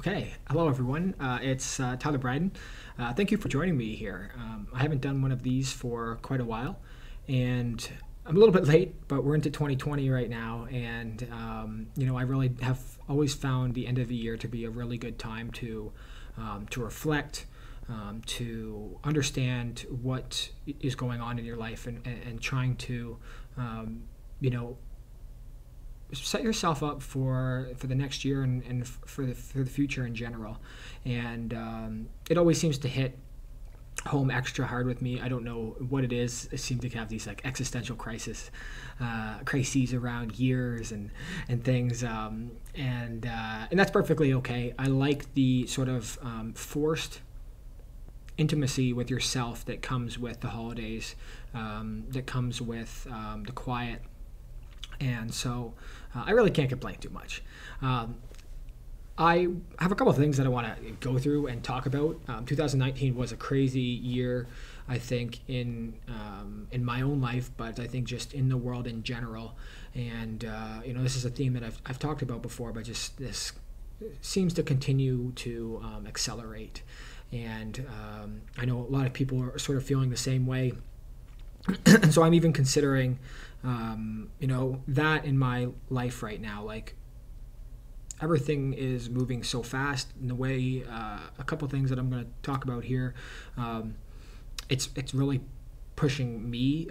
Okay, hello everyone. It's Tyler Bryden. Thank you for joining me here. I haven't done one of these for quite a while, and I'm a little bit late, but we're into 2020 right now, and I really have always found the end of the year to be a really good time to reflect, to understand what is going on in your life, and trying to you know set yourself up for the next year and for the future in general. And it always seems to hit home extra hard with me. I don't know what it is. I seem to have these like existential crises around years and things, and that's perfectly okay. I like the sort of forced intimacy with yourself that comes with the holidays, that comes with the quiet. And so I really can't complain too much. I have a couple of things that I want to go through and talk about. 2019 was a crazy year, I think, in my own life, but I think just in the world in general. And this is a theme that I've talked about before, but just this seems to continue to accelerate. And I know a lot of people are sort of feeling the same way. And so I'm even considering, that in my life right now. Like, everything is moving so fast in the way, a couple things that I'm going to talk about here. It's really pushing me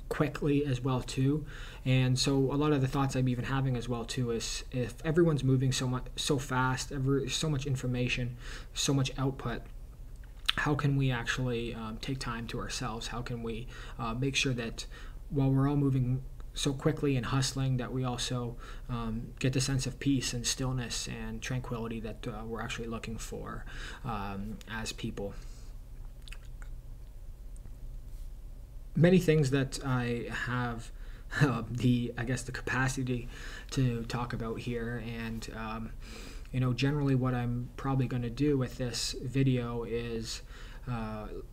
quickly as well too. And so a lot of the thoughts I'm even having as well too is, if everyone's moving so fast, so much information, so much output, how can we actually take time to ourselves? How can we make sure that while we're all moving so quickly and hustling, that we also get the sense of peace and stillness and tranquility that we're actually looking for as people? Many things that I have the capacity to talk about here, and generally what I'm probably going to do with this video is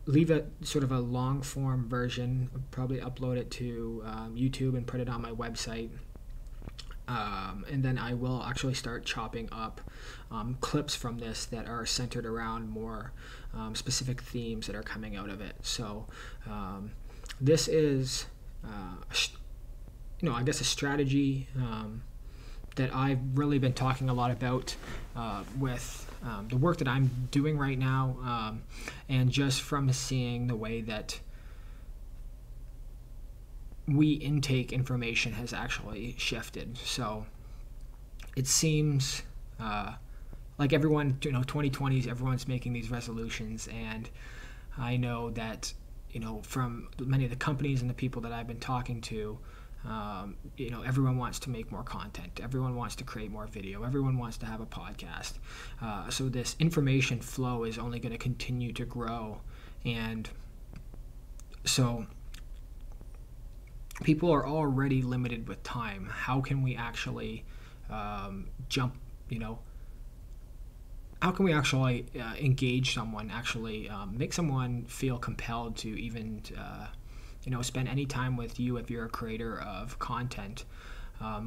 leave it sort of a long form version, probably upload it to YouTube and put it on my website. And then I will actually start chopping up clips from this that are centered around more specific themes that are coming out of it. So this is, a strategy that I've really been talking a lot about with the work that I'm doing right now, and just from seeing the way that we intake information has actually shifted. So it seems like everyone, 2020s, everyone's making these resolutions, and I know that, from many of the companies and the people that I've been talking to, everyone wants to make more content. Everyone wants to create more video. Everyone wants to have a podcast. So this information flow is only going to continue to grow. And so people are already limited with time. How can we actually jump, how can we actually engage someone, actually make someone feel compelled to even spend any time with you if you're a creator of content,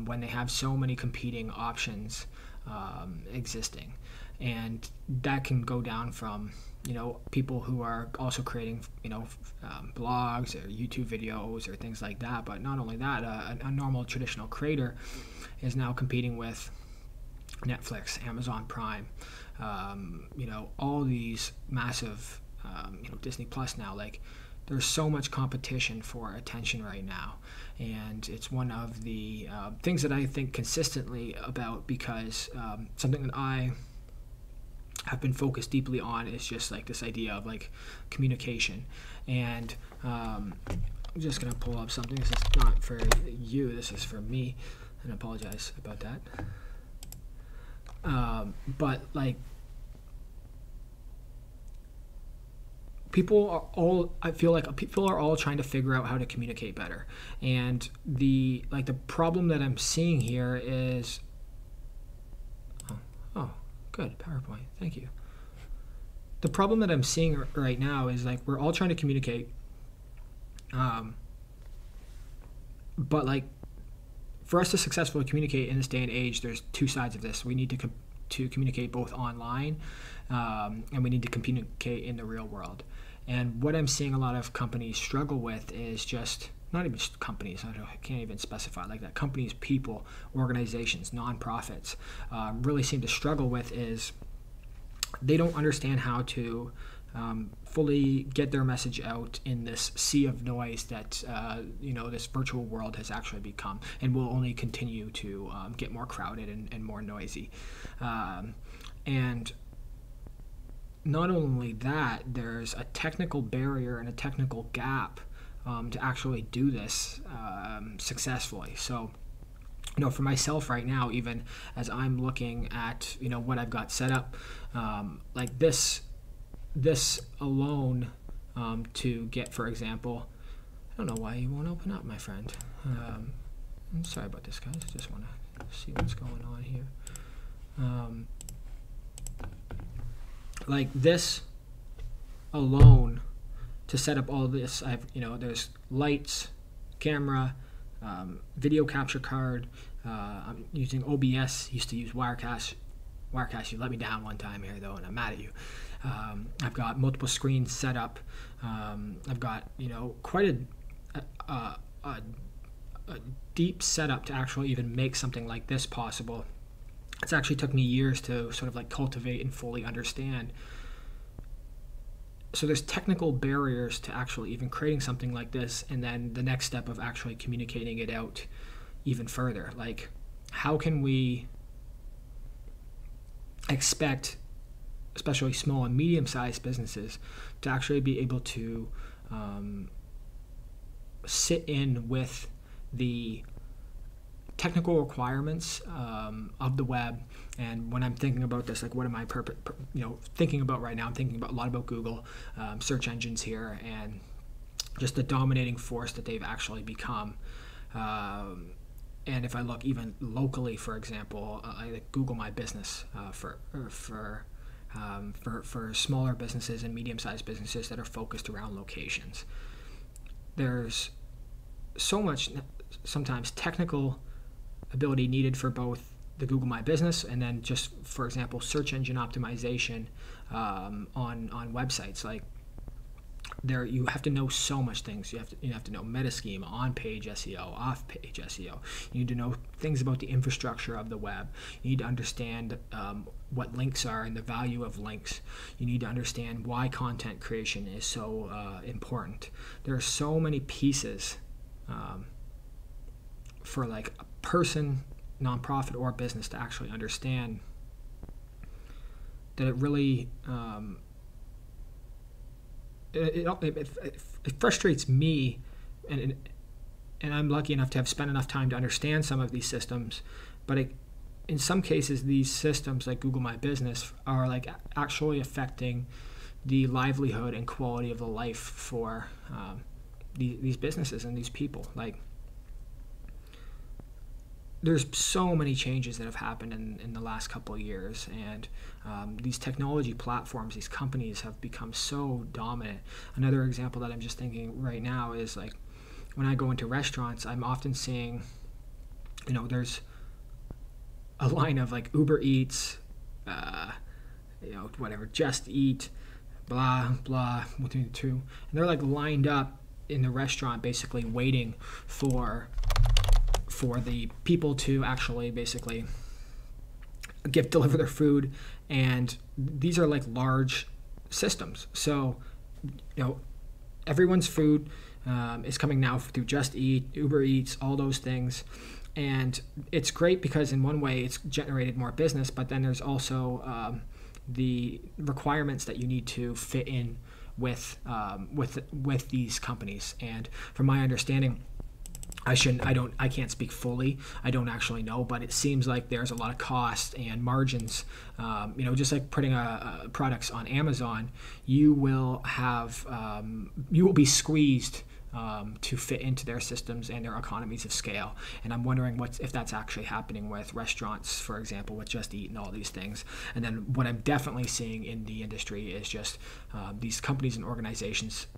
when they have so many competing options existing? And that can go down from, people who are also creating, blogs or YouTube videos or things like that. But not only that, a normal traditional creator is now competing with Netflix, Amazon Prime, all these massive, Disney Plus now. Like, there's so much competition for attention right now, and it's one of the things that I think consistently about, because something that I have been focused deeply on is just like this idea of like communication. And I'm just gonna pull up something. This is not for you, this is for me, and I apologize about that. But like, I feel like people are all trying to figure out how to communicate better. And the problem that I'm seeing here is, oh, good, PowerPoint, thank you. The problem that I'm seeing right now is, like, we're all trying to communicate, but like, for us to successfully communicate in this day and age, there's two sides of this. We need to communicate both online, and we need to communicate in the real world. And what I'm seeing a lot of companies struggle with is just, not even just companies, I can't even specify like that, companies, people, organizations, nonprofits, really seem to struggle with is they don't understand how to fully get their message out in this sea of noise that this virtual world has actually become, and will only continue to get more crowded and more noisy. And not only that, there's a technical barrier and a technical gap to actually do this successfully. So, for myself right now, even as I'm looking at, what I've got set up, like this alone, to get, for example, I don't know why you won't open up, my friend. I'm sorry about this, guys. I just want to see what's going on here. Like this alone, to set up all this, there's lights, camera, video capture card. I'm using OBS. Used to use Wirecast. Wirecast, you let me down one time here though, and I'm mad at you. I've got multiple screens set up. I've got quite a deep setup to actually even make something like this possible. It's actually took me years to sort of like cultivate and fully understand. So there's technical barriers to actually even creating something like this, and then the next step of actually communicating it out even further. Like, how can we expect, especially small and medium-sized businesses, to actually be able to sit in with the technical requirements of the web? And when I'm thinking about this, like, what am I thinking about right now? I'm thinking about a lot about Google search engines here, and just the dominating force that they've actually become. And if I look even locally, for example, I Google My Business for smaller businesses and medium-sized businesses that are focused around locations. There's so much sometimes technical ability needed for both the Google My Business and then just, for example, search engine optimization on websites. Like, there, you have to know so much things. You have to know meta schema, on-page SEO, off-page SEO. You need to know things about the infrastructure of the web. You need to understand what links are and the value of links. You need to understand why content creation is so important. There are so many pieces for like a person, nonprofit, or business to actually understand that it really it frustrates me, and I'm lucky enough to have spent enough time to understand some of these systems, but in some cases these systems like Google My Business are like actually affecting the livelihood and quality of the life for these businesses and these people. Like, there's so many changes that have happened in the last couple of years, and these technology platforms, these companies have become so dominant. Another example that I'm just thinking right now is, like, when I go into restaurants, I'm often seeing, there's a line of like Uber Eats, whatever, Just Eat, blah, blah, between the two. And they're like lined up in the restaurant basically waiting for the people to actually basically deliver their food. And these are like large systems. So, everyone's food is coming now through Just Eat, Uber Eats, all those things. And it's great because in one way it's generated more business, but then there's also the requirements that you need to fit in with these companies. And from my understanding, I can't speak fully. I don't actually know, but it seems like there's a lot of cost and margins. Just like putting products on Amazon, you will be squeezed to fit into their systems and their economies of scale. And I'm wondering if that's actually happening with restaurants, for example, with Just Eat and all these things. And then what I'm definitely seeing in the industry is just these companies and organizations,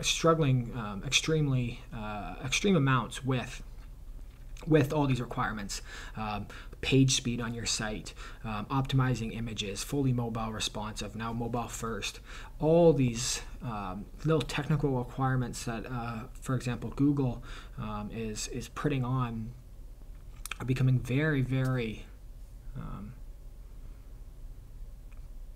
struggling extreme amounts with all these requirements. page speed on your site, optimizing images, fully mobile responsive, now mobile first. All these little technical requirements that, for example, Google is putting on are becoming very, very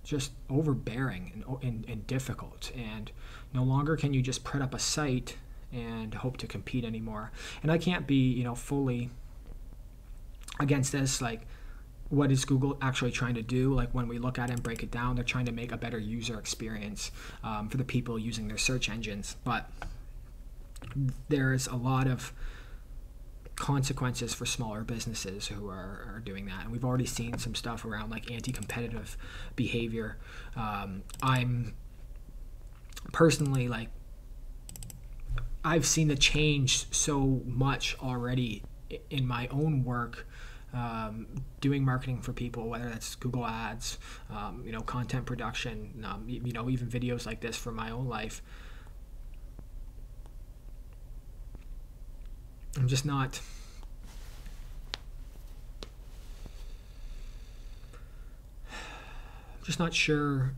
just overbearing and difficult. And no longer can you just put up a site and hope to compete anymore. And I can't be, fully against this. Like, what is Google actually trying to do? Like, when we look at it and break it down, they're trying to make a better user experience for the people using their search engines. But there's a lot of consequences for smaller businesses who are doing that, and we've already seen some stuff around like anti-competitive behavior. I'm personally I've seen the change so much already in my own work, doing marketing for people, whether that's Google Ads, content production, even videos like this for my own life. I'm just not sure,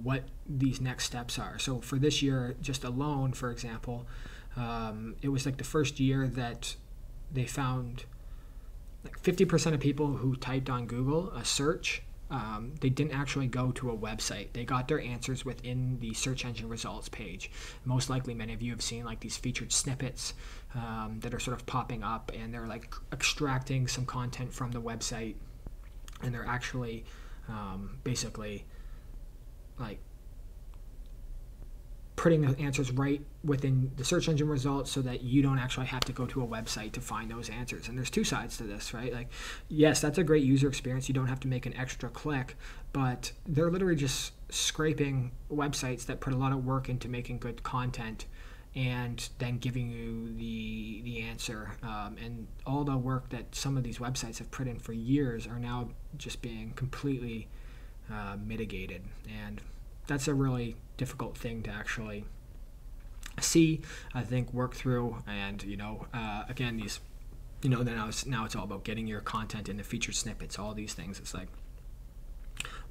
what these next steps are. So for this year, just alone, for example, it was like the first year that they found like 50% of people who typed on Google a search, they didn't actually go to a website. They got their answers within the search engine results page. Most likely many of you have seen like these featured snippets that are sort of popping up, and they're like extracting some content from the website, and they're actually basically like putting the answers right within the search engine results so that you don't actually have to go to a website to find those answers. And there's two sides to this, right? Like, yes, that's a great user experience. You don't have to make an extra click, but they're literally just scraping websites that put a lot of work into making good content and then giving you the answer. And all the work that some of these websites have put in for years are now just being completely mitigated. And that's a really difficult thing to actually see, I think, work through. And again, these now it's all about getting your content into featured snippets, all these things. It's like,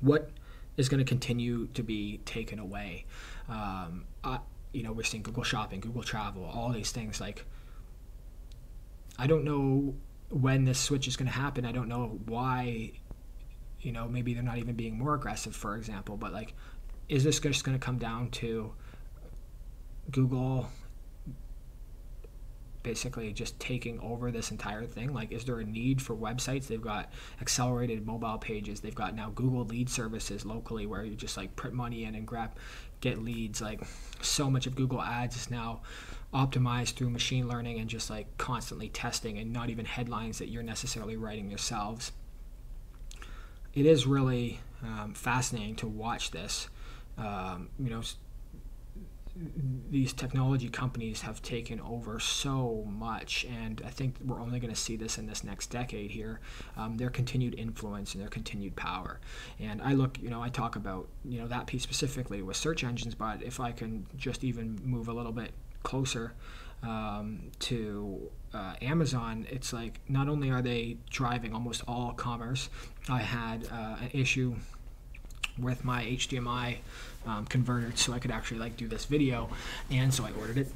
what is going to continue to be taken away? We're seeing Google Shopping, Google Travel, all these things. Like, I don't know when this switch is going to happen. I don't know why, maybe they're not even being more aggressive, for example. But like, is this just going to come down to Google basically just taking over this entire thing? Like, is there a need for websites? They've got accelerated mobile pages. They've got now Google lead services locally where you just like put money in and get leads. Like, so much of Google Ads is now optimized through machine learning and just like constantly testing, and not even headlines that you're necessarily writing yourselves. It is really fascinating to watch this. These technology companies have taken over so much, and I think we're only going to see this in this next decade here, their continued influence and their continued power. And I talk about, that piece specifically with search engines, but if I can just even move a little bit closer to Amazon, it's like, not only are they driving almost all commerce. I had an issue with my HDMI converter so I could actually do this video, and so I ordered it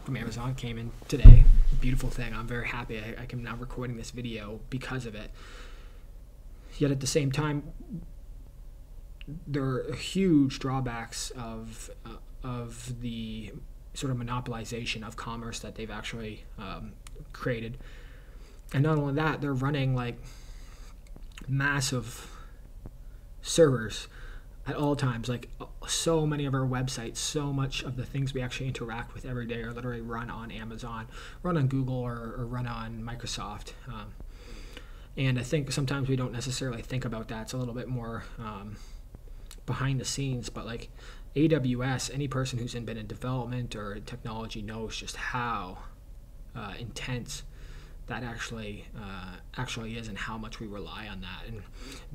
from Amazon. It came in today. Beautiful thing. I'm very happy I can now recording this video because of it. Yet at the same time, there are huge drawbacks of the sort of monopolization of commerce that they've actually created. And not only that, they're running like massive servers at all times. Like, so many of our websites, so much of the things we actually interact with every day are literally run on Amazon, run on Google, or run on Microsoft. And I think sometimes we don't necessarily think about that. It's a little bit more behind the scenes, but like AWS, any person who's been in development or technology knows just how intense that actually is, and how much we rely on that. And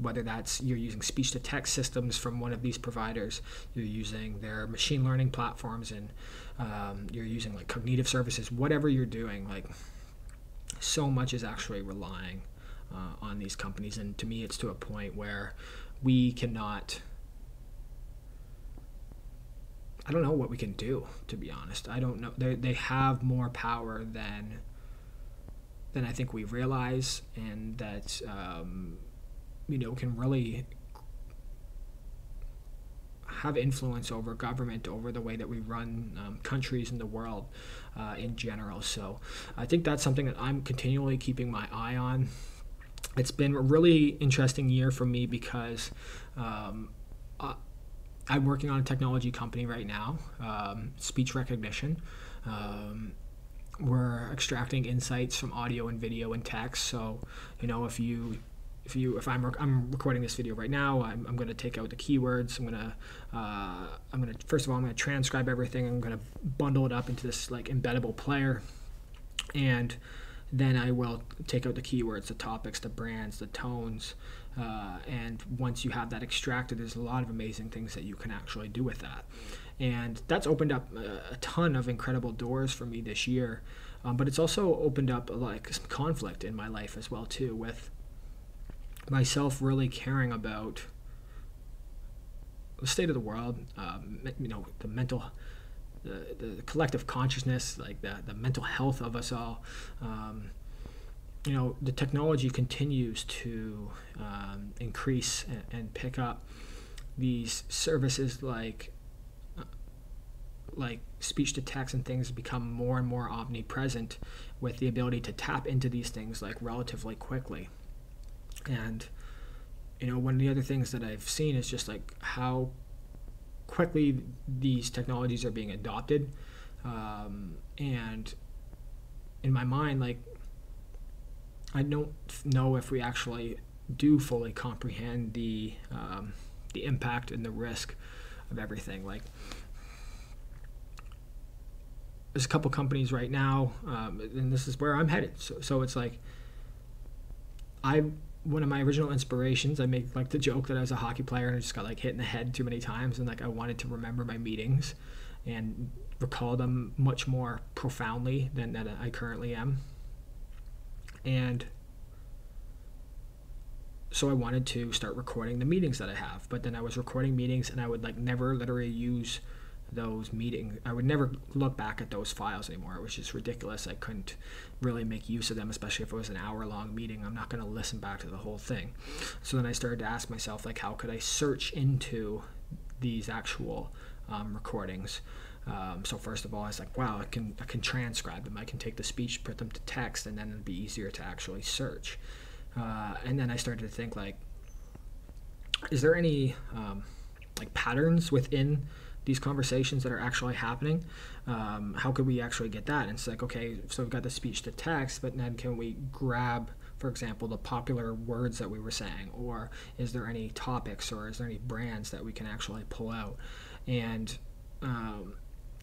whether that's you're using speech-to-text systems from one of these providers, you're using their machine learning platforms, and you're using like cognitive services, whatever you're doing, like, so much is actually relying on these companies. And to me, it's to a point where we cannot. I don't know what we can do, to be honest. I don't know. They have more power than I think we realize, and that can really have influence over government, over the way that we run countries in the world in general. So I think that's something that I'm continually keeping my eye on. It's been a really interesting year for me because I'm working on a technology company right now, speech recognition. We're extracting insights from audio and video and text. So, if I'm recording this video right now, I'm going to take out the keywords. First of all, I'm going to transcribe everything. I'm going to bundle it up into this like embeddable player, and then I will take out the keywords, the topics, the brands, the tones, and once you have that extracted, there's a lot of amazing things that you can actually do with that. And that's opened up a ton of incredible doors for me this year, but it's also opened up like some conflict in my life as well too, with myself really caring about the state of the world, the mental, the collective consciousness, like the mental health of us all. The technology continues to increase and pick up these services like speech to text and things become more and more omnipresent, with the ability to tap into these things like relatively quickly. And one of the other things that I've seen is just like how quickly these technologies are being adopted, and in my mind, like, I don't know if we actually do fully comprehend the impact and the risk of everything. Like, there's a couple companies right now, and this is where I'm headed. So it's like, one of my original inspirations, I make like the joke that I was a hockey player and I just got like hit in the head too many times, and like I wanted to remember my meetings and recall them much more profoundly than that I currently am. And so I wanted to start recording the meetings that I have, but then I was recording meetings and I would like never literally use those meetings. I would never look back at those files anymore. It was just ridiculous. I couldn't really make use of them, especially if it was an hour-long meeting. I'm not going to listen back to the whole thing. So then I started to ask myself, like, how could I search into these actual recordings? So first of all, I was like, wow, I can transcribe them. I can take the speech, put them to text, and then it'd be easier to actually search. And then I started to think, like, is there any like patterns within these conversations that are actually happening? How could we actually get that? And it's like, okay, so we've got the speech to text, but then can we grab, for example, the popular words that we were saying? Or is there any topics, or is there any brands that we can actually pull out? And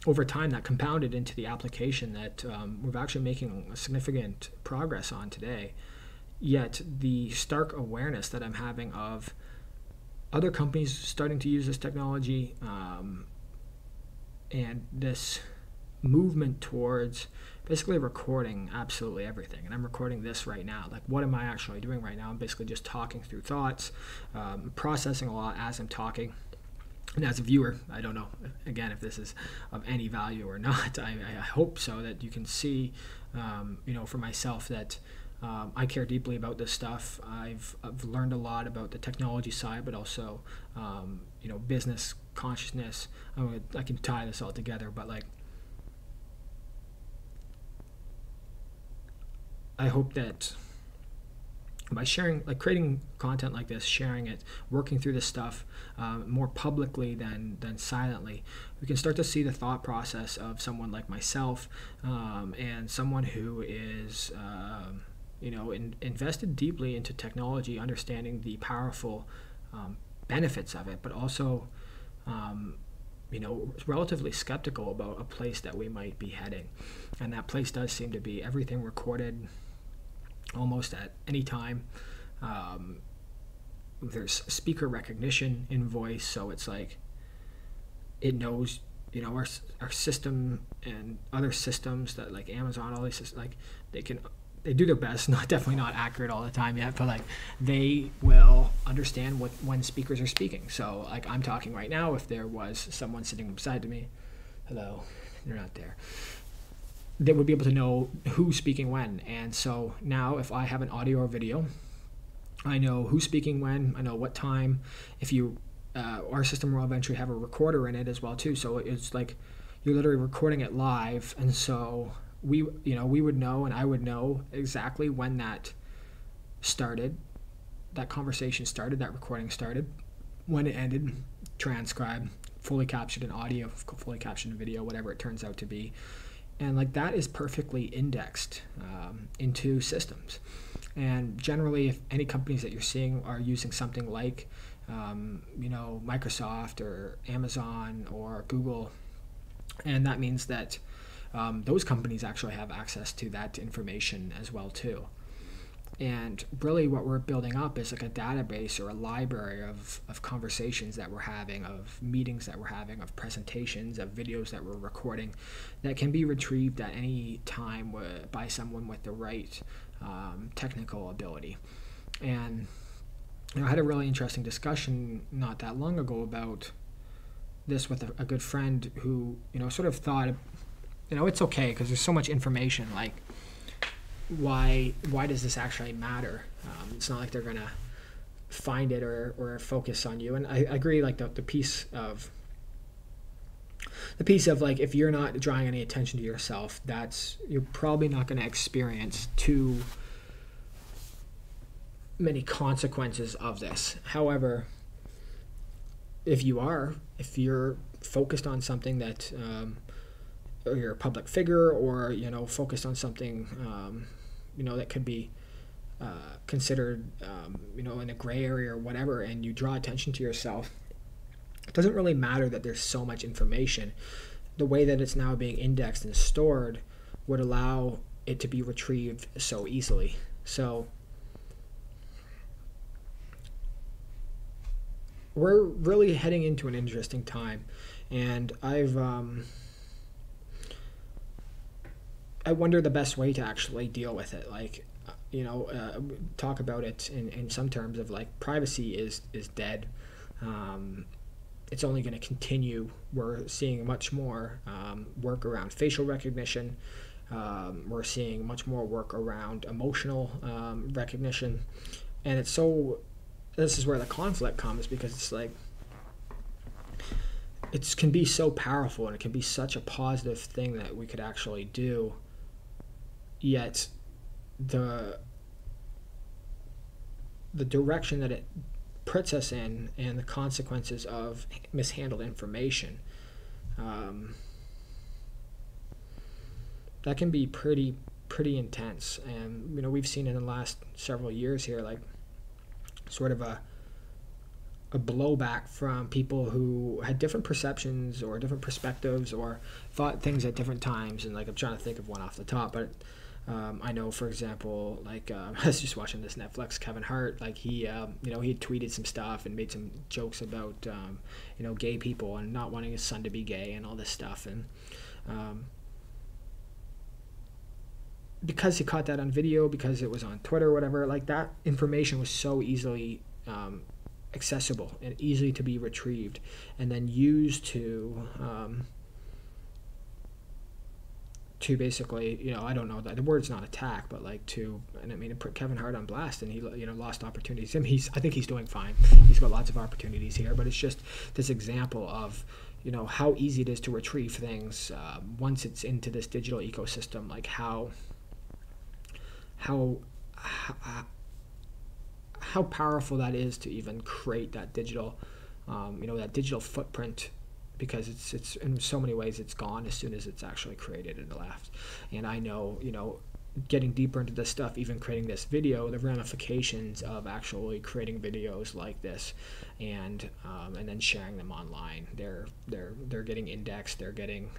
over time, that compounded into the application that we're actually making significant progress on today. Yet the stark awareness that I'm having of other companies starting to use this technology, and this movement towards basically recording absolutely everything. And I'm recording this right now. Like, what am I actually doing right now? I'm basically just talking through thoughts, processing a lot as I'm talking. And as a viewer, I don't know, again, if this is of any value or not. I hope so, that you can see, for myself, that I care deeply about this stuff. I've learned a lot about the technology side, but also, business consciousness. I can tie this all together, but like, I hope that by sharing, like creating content like this, sharing it, working through this stuff more publicly than silently, we can start to see the thought process of someone like myself, and someone who is invested deeply into technology, understanding the powerful benefits of it, but also relatively skeptical about a place that we might be heading. And that place does seem to be everything recorded almost at any time. There's speaker recognition in voice, so it's like it knows, our system and other systems that like Amazon, all these systems, like they can they do their best, not definitely not accurate all the time yet, but like they will understand when speakers are speaking. So like I'm talking right now, if there was someone sitting beside me, hello, they're not there, they would be able to know who's speaking when. And so now if I have an audio or video, I know who's speaking when, I know what time. If you our system will eventually have a recorder in it as well too, so it's like you're literally recording it live. And so we would know, and I would know exactly when that started, that conversation started, that recording started, when it ended, transcribed, fully captured in audio, fully captured in video, whatever it turns out to be. And like that is perfectly indexed into systems. And generally, if any companies that you're seeing are using something like Microsoft or Amazon or Google, and that means that those companies actually have access to that information as well too. And really what we're building up is like a database or a library of conversations that we're having, of meetings that we're having, of presentations, of videos that we're recording that can be retrieved at any time by someone with the right technical ability. And I had a really interesting discussion not that long ago about this with a good friend who, sort of thought, it's okay because there's so much information, like, why does this actually matter? It's not like they're gonna find it or focus on you. And I agree, like the piece of like, if you're not drawing any attention to yourself, you're probably not going to experience too many consequences of this. However, if you're focused on something that or you're a public figure, or focused on something that could be considered in a gray area or whatever, and you draw attention to yourself, it doesn't really matter that there's so much information. The way that it's now being indexed and stored would allow it to be retrieved so easily. So we're really heading into an interesting time, and I wonder the best way to actually deal with it. Like, talk about it in some terms of like privacy is dead. It's only going to continue. We're seeing much more work around facial recognition. We're seeing much more work around emotional recognition. And this is where the conflict comes, because it's like, it can be so powerful and it can be such a positive thing that we could actually do. Yet the direction that it puts us in and the consequences of mishandled information, that can be pretty intense. And we've seen in the last several years here, like, sort of a blowback from people who had different perceptions or different perspectives or thought things at different times. And like, I'm trying to think of one off the top, but I know, for example, like I was just watching this Netflix, Kevin Hart, like he had tweeted some stuff and made some jokes about gay people and not wanting his son to be gay and all this stuff. And because he caught that on video, because it was on Twitter or whatever, like that information was so easily accessible and easy to be retrieved and then used to basically, I don't know that the word's not attack, but like put Kevin Hart on blast, and he lost opportunities. I think he's doing fine. He's got lots of opportunities here, but it's just this example of how easy it is to retrieve things once it's into this digital ecosystem. Like how powerful that is to even create that digital footprint, because it's in so many ways it's gone as soon as it's actually created and left. And I know, getting deeper into this stuff, even creating this video, the ramifications of actually creating videos like this and then sharing them online. They're getting indexed, they're getting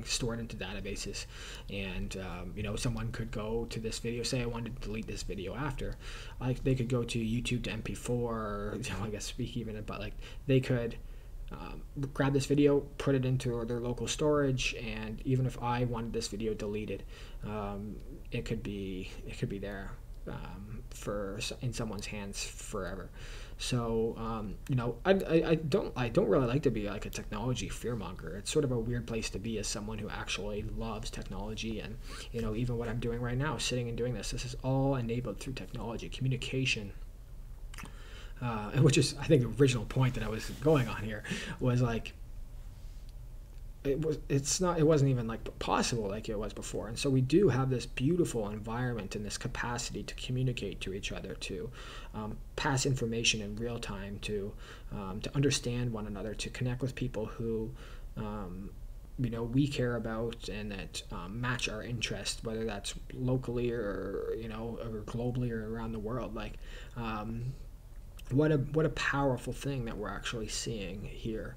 stored into databases, and someone could go to this video, say I wanted to delete this video after, like they could go to YouTube to MP4, or I guess speak even, but like they could grab this video, put it into their local storage, and even if I wanted this video deleted, it could be there for in someone's hands forever. So I don't really like to be like a technology fearmonger. It's sort of a weird place to be as someone who actually loves technology, and even what I'm doing right now, sitting and doing this is all enabled through technology, communication. Which is, I think, the original point that I was going on here was like, it wasn't even like possible like it was before. And so we do have this beautiful environment and this capacity to communicate to each other, to pass information in real time, to understand one another, to connect with people who we care about and that match our interests, whether that's locally or or globally or around the world. Like what a powerful thing that we're actually seeing here,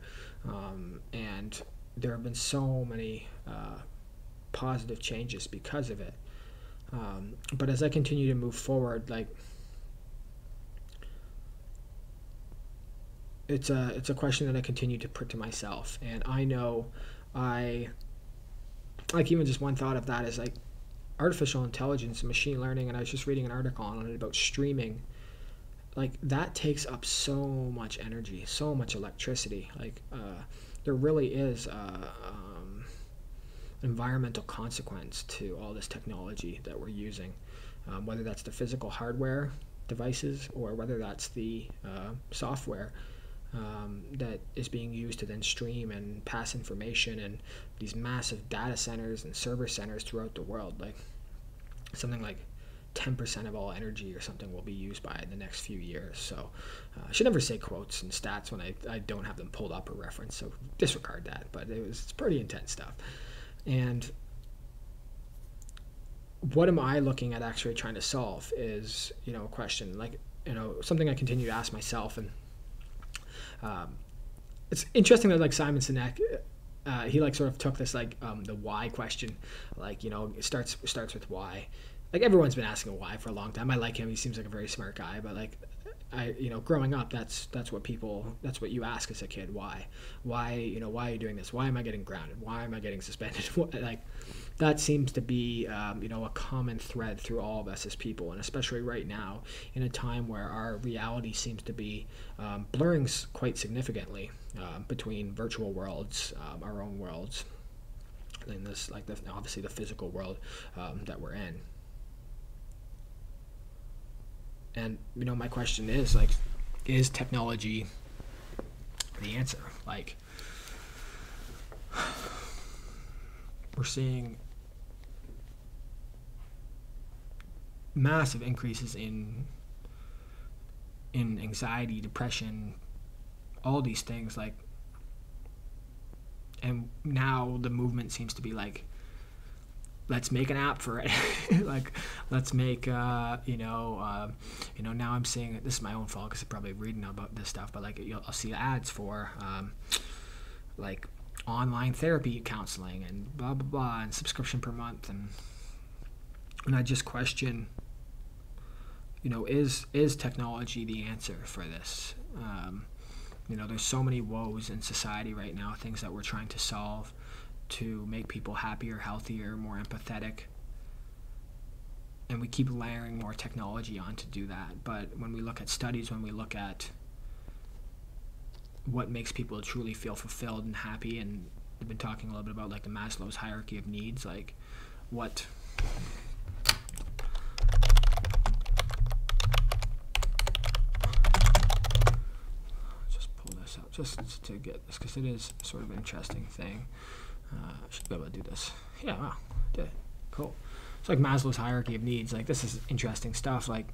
and there have been so many positive changes because of it. But as I continue to move forward, like it's a question that I continue to put to myself, and I know like even just one thought of that is like artificial intelligence and machine learning, and I was just reading an article on it about streaming. Like that takes up so much energy, so much electricity. Like there really is environmental consequence to all this technology that we're using, whether that's the physical hardware devices or whether that's the software that is being used to then stream and pass information, and these massive data centers and server centers throughout the world. Like something like 10% of all energy or something will be used by in the next few years. So I should never say quotes and stats when I don't have them pulled up or referenced, so disregard that. But it's pretty intense stuff. And what am I looking at actually trying to solve is, a question, like, something I continue to ask myself. And it's interesting that like Simon Sinek, he like sort of took this like the why question, like, it starts with why. Like everyone's been asking why for a long time. I like him. He seems like a very smart guy, but like growing up, that's what you ask as a kid. Why, why are you doing this? Why am I getting grounded? Why am I getting suspended? Like that seems to be, a common thread through all of us as people. And especially right now in a time where our reality seems to be blurring quite significantly between virtual worlds, our own worlds, and this, like obviously the physical world that we're in. And, my question is, like, is technology the answer? Like, we're seeing massive increases in anxiety, depression, all these things, like, and now the movement seems to be like, let's make an app for it. Like, let's make, now I'm seeing, this is my own fault because I'm probably reading about this stuff, but like I'll see ads for like online therapy counseling and blah, blah, blah, and subscription per month. And I just question, is technology the answer for this? There's so many woes in society right now, things that we're trying to solve to make people happier, healthier, more empathetic. And we keep layering more technology on to do that. But when we look at studies, when we look at what makes people truly feel fulfilled and happy, and we've been talking a little bit about like the Maslow's hierarchy of needs, like what just pull this up just to get this, because it is sort of an interesting thing. I should be able to do this. Yeah, wow, did it. Cool. It's like Maslow's hierarchy of needs. Like, this is interesting stuff. Like,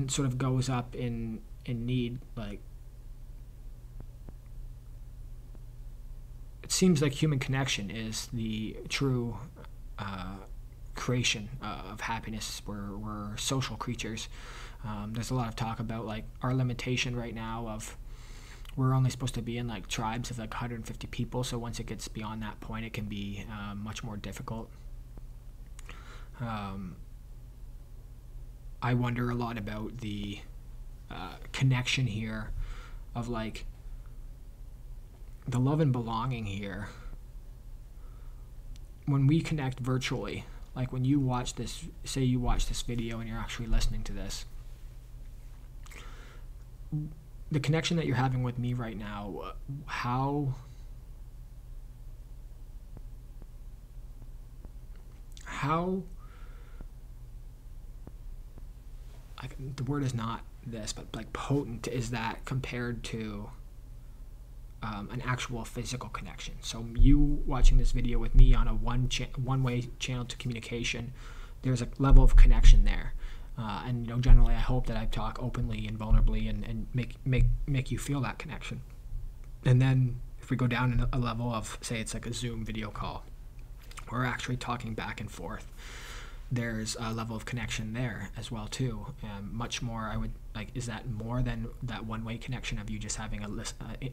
it sort of goes up in need. Like, it seems like human connection is the true creation of happiness. We're social creatures. There's a lot of talk about like our limitation right now of we're only supposed to be in like tribes of like 150 people. So once it gets beyond that point, it can be much more difficult. I wonder a lot about the connection here of like the love and belonging here when we connect virtually. Like when you watch this, say you watch this video and you're actually listening to this, the connection that you're having with me right now, how like, the word is not this, but like potent is that compared to an actual physical connection. So you watching this video with me on a one-way channel to communication, there's a level of connection there. And generally I hope that I talk openly and vulnerably and make you feel that connection. And then if we go down in a level of, say it's like a Zoom video call, we're actually talking back and forth. There's a level of connection there as well too. Much more, I would like, is that more than that one-way connection of you just having a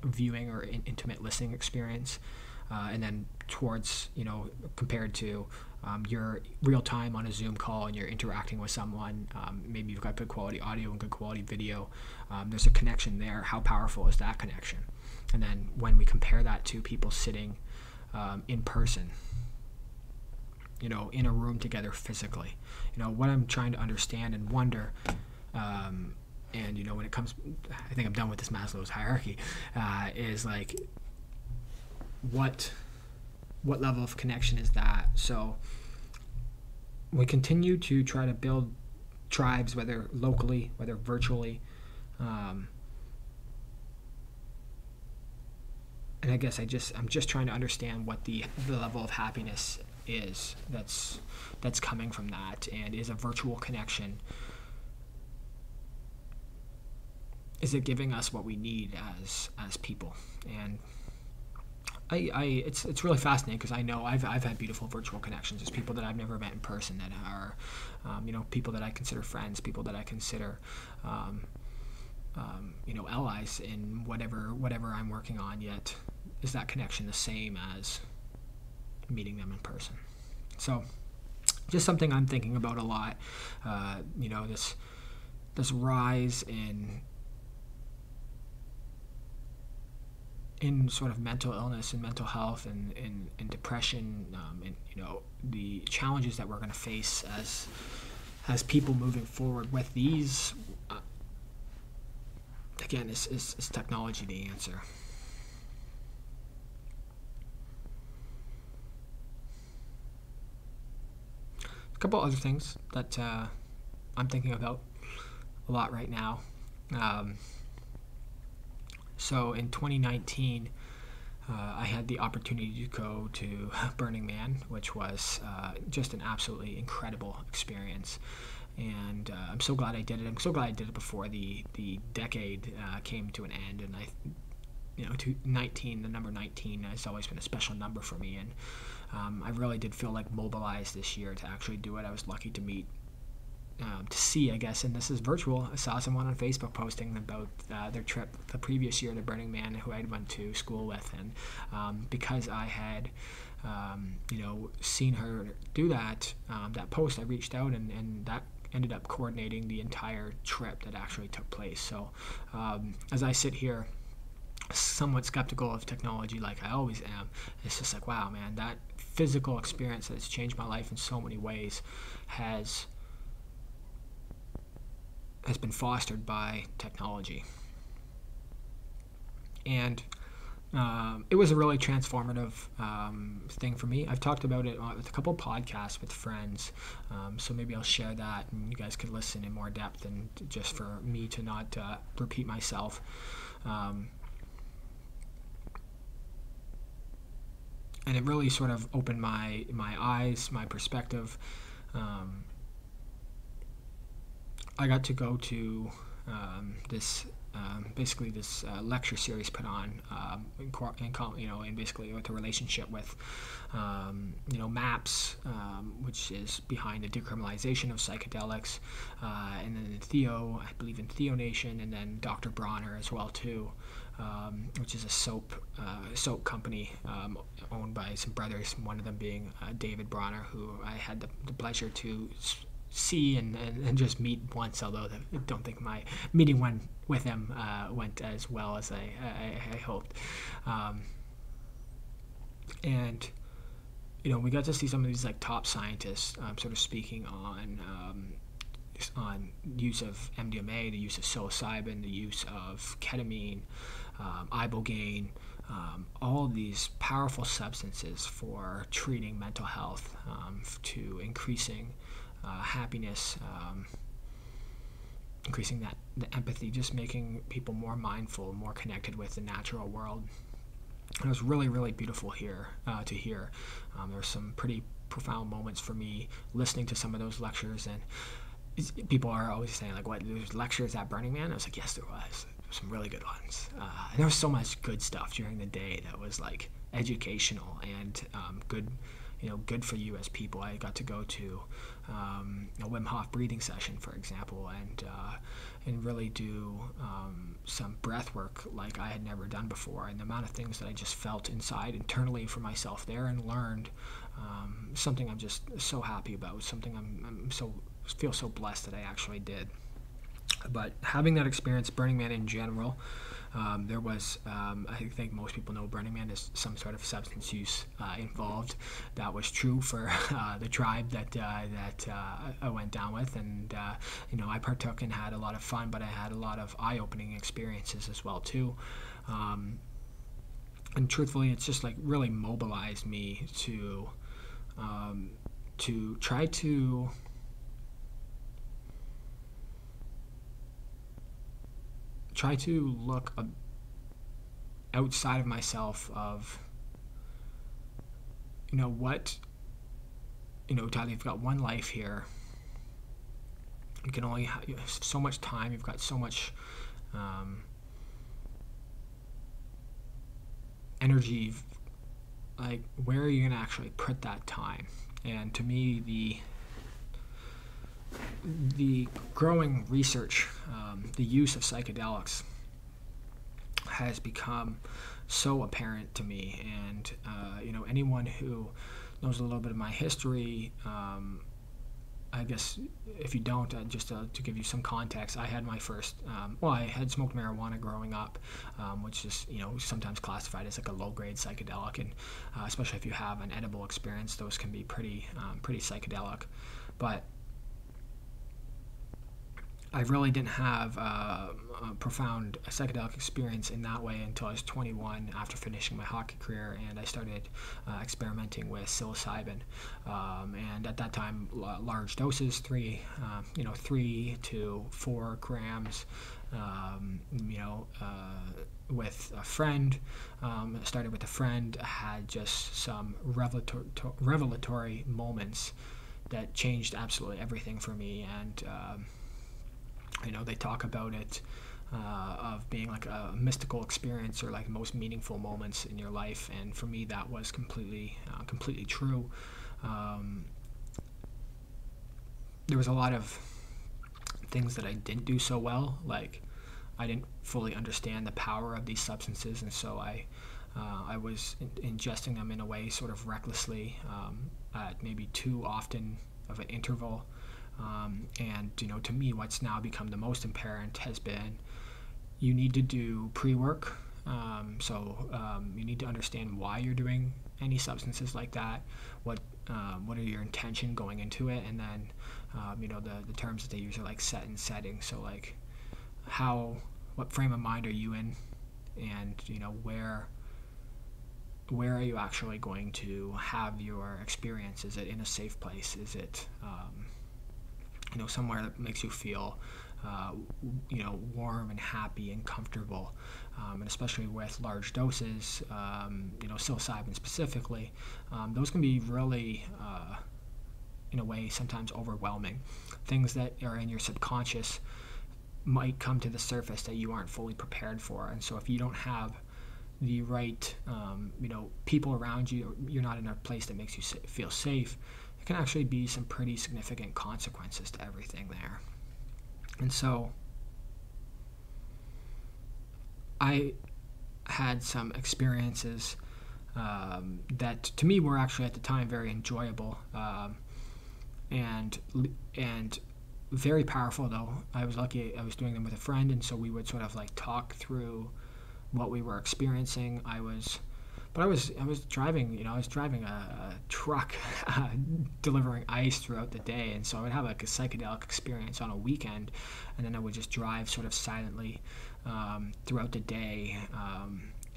viewing or intimate listening experience, and then towards compared to your real time on a Zoom call and you're interacting with someone, maybe you've got good quality audio and good quality video, there's a connection there. How powerful is that connection? And then when we compare that to people sitting in person, in a room together physically, what I'm trying to understand and wonder, and when it comes, I think I'm done with this Maslow's hierarchy, is like, what level of connection is that? So we continue to try to build tribes, whether locally, whether virtually, and I guess I'm just trying to understand what the level of happiness is that's coming from that, and is a virtual connection, is it giving us what we need as people? And it's really fascinating because I know I've had beautiful virtual connections. There's people that I've never met in person that are people that I consider friends, people that I consider allies in whatever I'm working on. Yet is that connection the same as meeting them in person? So just something I'm thinking about a lot. This rise in sort of mental illness and mental health and depression, and the challenges that we're going to face as people moving forward with these. Again, is technology the answer? A couple other things that I'm thinking about a lot right now. So in 2019, I had the opportunity to go to Burning Man, which was just an absolutely incredible experience. And I'm so glad I did it. I'm so glad I did it before the decade came to an end. And the number 19 has always been a special number for me. And I really did feel like mobilized this year to actually do it. I was lucky to see, I guess, and this is virtual. I saw someone on Facebook posting about their trip the previous year to Burning Man, who I went to school with, and because I had, seen her do that post, I reached out, and that ended up coordinating the entire trip that actually took place. So as I sit here, somewhat skeptical of technology, like I always am, it's just like, wow, man, that physical experience that has changed my life in so many ways has been fostered by technology. And it was a really transformative thing for me. I've talked about it with a couple podcasts with friends, so maybe I'll share that and you guys could listen in more depth, and just for me to not repeat myself. And it really sort of opened my eyes, my perspective. I got to go to this lecture series put on and basically with a relationship with MAPS, which is behind the decriminalization of psychedelics, and then I believe in Theo Nation, and then Dr. Bronner as well too, which is a soap company owned by some brothers, one of them being David Bronner, who I had the pleasure to see and just meet once, although I don't think my meeting one with him went as well as I hoped. And we got to see some of these like top scientists sort of speaking on use of MDMA, the use of psilocybin, the use of ketamine, ibogaine, all of these powerful substances for treating mental health, to increasing happiness, increasing the empathy, just making people more mindful, more connected with the natural world. And it was really, really beautiful here to hear. There were some pretty profound moments for me listening to some of those lectures, and people are always saying, like, what, there's lectures at Burning Man? I was like, yes, there was. There were some really good ones. There was so much good stuff during the day that was, like, educational and good, good for you as people. I got to go to a Wim Hof breathing session, for example, and really do some breath work like I had never done before. And the amount of things that I just felt inside internally for myself there and learned, something I'm just so happy about, something I'm feel so blessed that I actually did. But having that experience, Burning Man in general, there was, I think most people know Burning Man is some sort of substance use involved. That was true for the tribe that I went down with, and I partook and had a lot of fun, but I had a lot of eye-opening experiences as well too. And truthfully, it's just like really mobilized me to try to look outside of myself of, what, Tyler, you've got one life here. You can only have so much time. You've got so much energy. Like, where are you going to actually put that time? And to me, the growing research, the use of psychedelics has become so apparent to me. And, anyone who knows a little bit of my history, I guess if you don't, just to give you some context, I had my first, I had smoked marijuana growing up, which is, sometimes classified as like a low-grade psychedelic. And especially if you have an edible experience, those can be pretty psychedelic. But I really didn't have a profound psychedelic experience in that way until I was 21 after finishing my hockey career, and I started experimenting with psilocybin. And at that time, large doses, 3 to 4 grams, with a friend. Started with a friend, had just some revelatory moments that changed absolutely everything for me. And they talk about it of being like a mystical experience or like most meaningful moments in your life, and for me that was completely true. There was a lot of things that I didn't do so well, like I didn't fully understand the power of these substances, and so I was ingesting them in a way sort of recklessly, at maybe too often of an interval. And to me, what's now become the most apparent has been you need to do pre-work. You need to understand why you're doing any substances like that. What are your intention going into it, and then the terms that they use are like set and setting. So like what frame of mind are you in, and where are you actually going to have your experience? Is it in a safe place? Is it somewhere that makes you feel, warm and happy and comfortable, and especially with large doses, psilocybin specifically, those can be really, in a way, sometimes overwhelming. Things that are in your subconscious might come to the surface that you aren't fully prepared for, and so if you don't have the right, people around you, you're not in a place that makes you feel safe, it can actually be some pretty significant consequences to everything there. And so I had some experiences that to me were actually at the time very enjoyable. and and very powerful though. I was lucky I was doing them with a friend, and so we would sort of like talk through what we were experiencing. I was driving, I was driving a truck delivering ice throughout the day, and so I would have like a psychedelic experience on a weekend, and then I would just drive sort of silently throughout the day,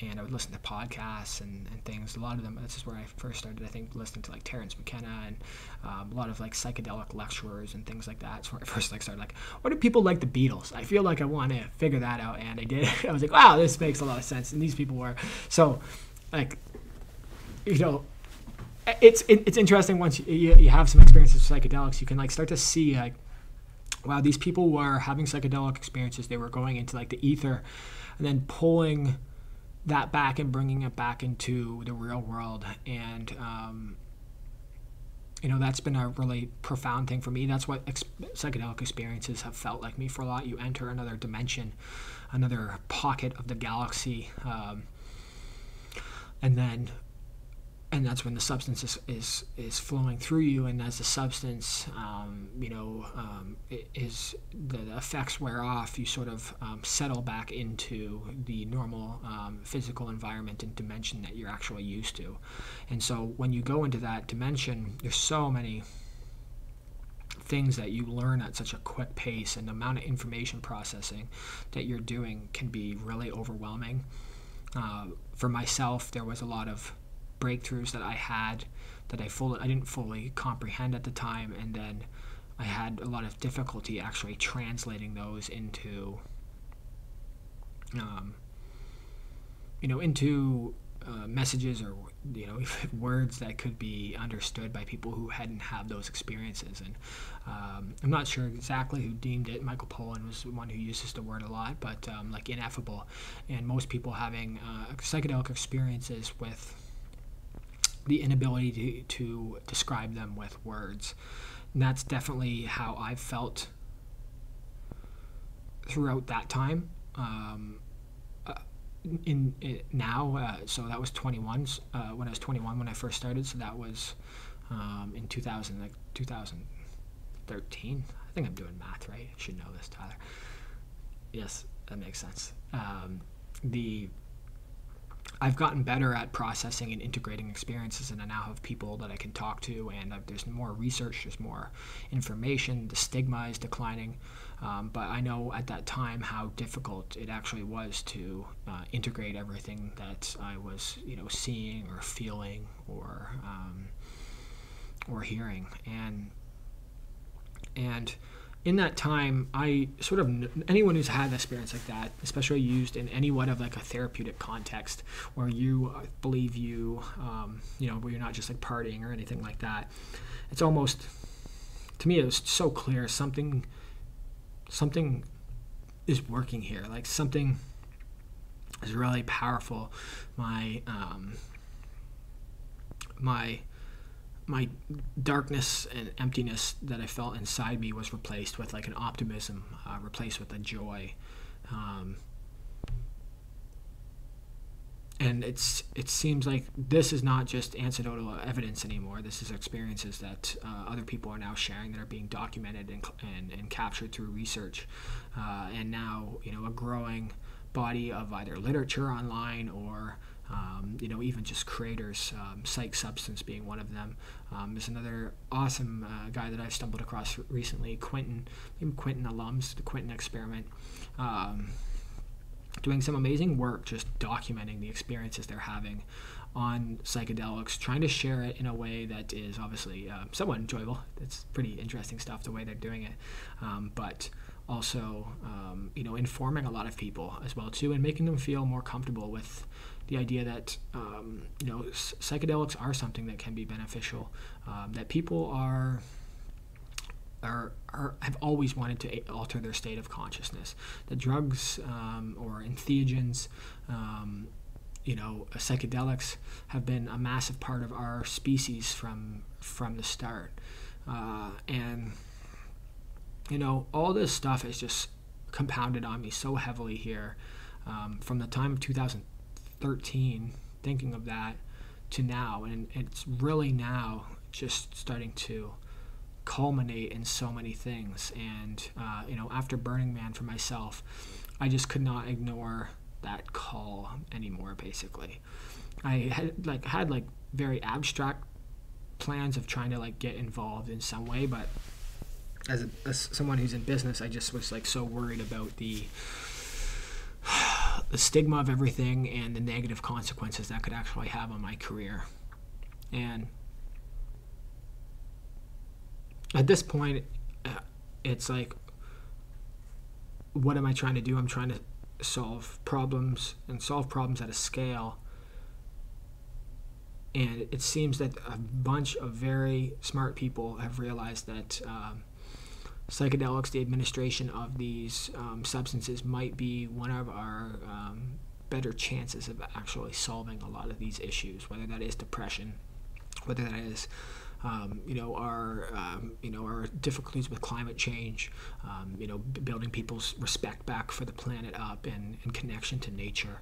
and I would listen to podcasts and things. A lot of them, this is where I first started, I think, listening to like Terrence McKenna and a lot of like psychedelic lecturers and things like that. That's where I first like started like, what do people like the Beatles? I feel like I want to figure that out, and I did. I was like, wow, this makes a lot of sense, and these people were so. Like, it's interesting once you have some experiences with psychedelics, you can like start to see like, wow, these people were having psychedelic experiences. They were going into like the ether, and then pulling that back and bringing it back into the real world. And that's been a really profound thing for me. That's what psychedelic experiences have felt like me for a lot. You enter another dimension, another pocket of the galaxy. And that's when the substance is flowing through you, and as the substance, is the effects wear off, you sort of settle back into the normal physical environment and dimension that you're actually used to. And so when you go into that dimension, there's so many things that you learn at such a quick pace, and the amount of information processing that you're doing can be really overwhelming. For myself, there was a lot of breakthroughs that I had that I didn't fully comprehend at the time, and then I had a lot of difficulty actually translating those into messages or words that could be understood by people who hadn't had those experiences. And I'm not sure exactly who deemed it. Michael Pollan was the one who uses the word a lot, but like ineffable. And most people having psychedelic experiences with the inability to describe them with words. And that's definitely how I've felt throughout that time. So that was 21. When I was 21 when I first started, so that was in 2013. I think I'm doing math right. I should know this, Tyler. Yes, that makes sense. I've gotten better at processing and integrating experiences, and I now have people that I can talk to, and there's more research, there's more information, the stigma is declining, but I know at that time how difficult it actually was to integrate everything that I was seeing or feeling or hearing. And in that time, I sort of, anyone who's had an experience like that, especially used in any one of like a therapeutic context where you believe where you're not just like partying or anything like that, it's almost, to me, it was so clear something is working here. Like something is really powerful. My darkness and emptiness that I felt inside me was replaced with like an optimism, replaced with a joy. And it seems like this is not just anecdotal evidence anymore. This is experiences that other people are now sharing, that are being documented and captured through research. And now, a growing body of either literature online or even just creators, Psych Substance being one of them. There's another awesome guy that I've stumbled across recently, Quentin alums, the Quentin Experiment, doing some amazing work just documenting the experiences they're having on psychedelics, trying to share it in a way that is obviously somewhat enjoyable. It's pretty interesting stuff, the way they're doing it, but also informing a lot of people as well too, and making them feel more comfortable with the idea that psychedelics are something that can be beneficial, that people have always wanted to alter their state of consciousness. The drugs or entheogens, psychedelics have been a massive part of our species from the start, and all this stuff is just compounded on me so heavily here, from the time of 2013, thinking of that, to now, and it's really now just starting to culminate in so many things. And after Burning Man for myself, I just could not ignore that call anymore. Basically, I had very abstract plans of trying to get involved in some way, but as someone who's in business, I just was so worried about the stigma of everything and the negative consequences that could actually have on my career. And at this point, it's what am I trying to do? I'm trying to solve problems at a scale. And it seems that a bunch of very smart people have realized that psychedelics, the administration of these substances, might be one of our better chances of actually solving a lot of these issues, whether that is depression, whether that is our difficulties with climate change, building people's respect back for the planet up and connection to nature.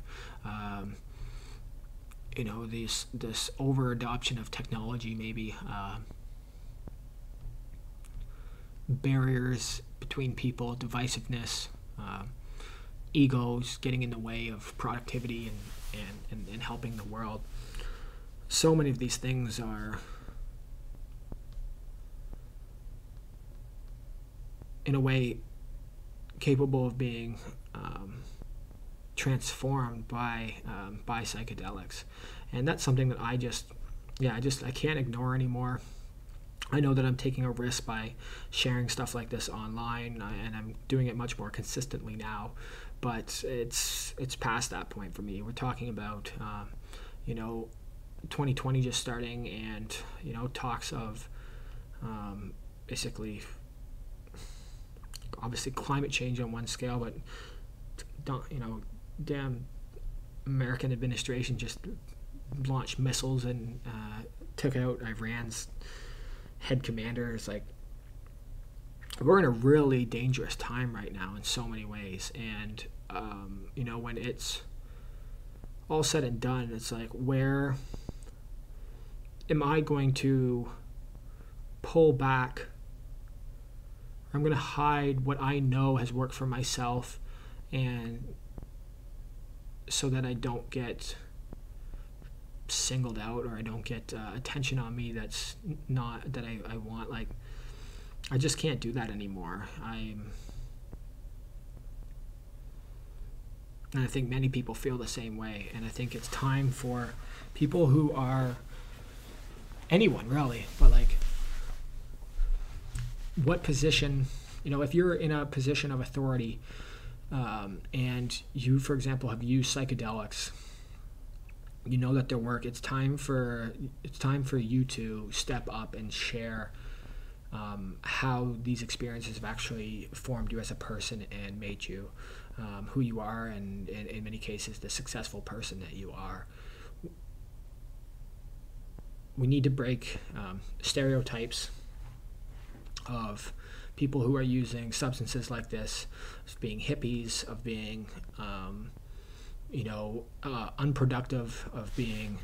This over adoption of technology, maybe barriers between people, divisiveness, egos getting in the way of productivity and helping the world. So many of these things are, in a way, capable of being transformed by psychedelics, and that's something that I can't ignore anymore. I know that I'm taking a risk by sharing stuff like this online, and I'm doing it much more consistently now, but it's past that point for me. We're talking about 2020 just starting, and talks of basically, obviously, climate change on one scale, but damn American administration just launched missiles and took out Iran's head commander. It's we're in a really dangerous time right now in so many ways, and when it's all said and done, it's where am I going to pull back? I'm going to hide what I know has worked for myself, and so that I don't get singled out, or I don't get attention on me that's not that I want. I just can't do that anymore. And I think many people feel the same way, and I think it's time for people who are, anyone really, but what position, if you're in a position of authority, and you, for example, have used psychedelics, that their work, it's time for you to step up and share how these experiences have actually formed you as a person and made you who you are, and in many cases the successful person that you are. We need to break stereotypes of people who are using substances like this, of being hippies, of being unproductive, of being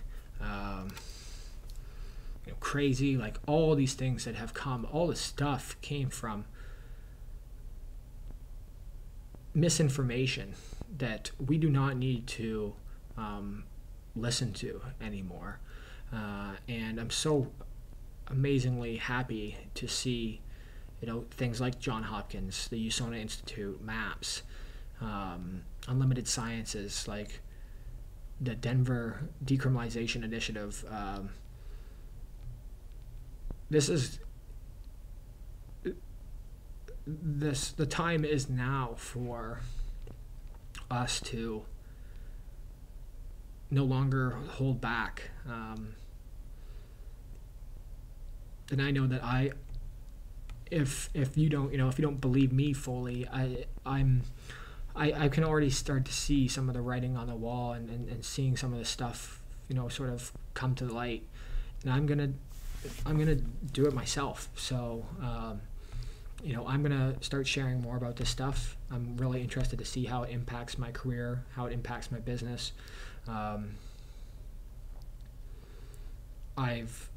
crazy. All these things that have come, all this stuff came from misinformation that we do not need to listen to anymore. And I'm so amazingly happy to see things like John Hopkins, the USONA Institute, MAPS, Unlimited Sciences, the Denver Decriminalization Initiative. The time is now for us to no longer hold back. And I know that if you don't believe me fully, I can already start to see some of the writing on the wall and seeing some of the stuff sort of come to light, and I'm gonna do it myself. So I'm gonna start sharing more about this stuff. I'm really interested to see how it impacts my career, how it impacts my business. I've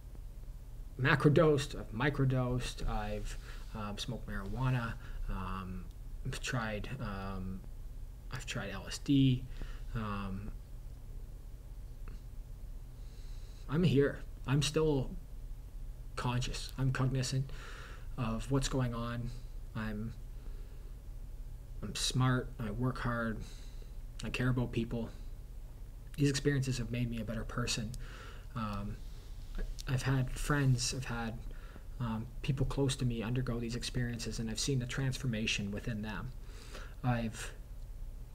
macrodosed, I've microdosed, I've smoked marijuana, I've tried LSD. I'm here. I'm still conscious. I'm cognizant of what's going on. I'm smart. I work hard. I care about people. These experiences have made me a better person. I've had friends, I've had people close to me undergo these experiences, and I've seen the transformation within them. I've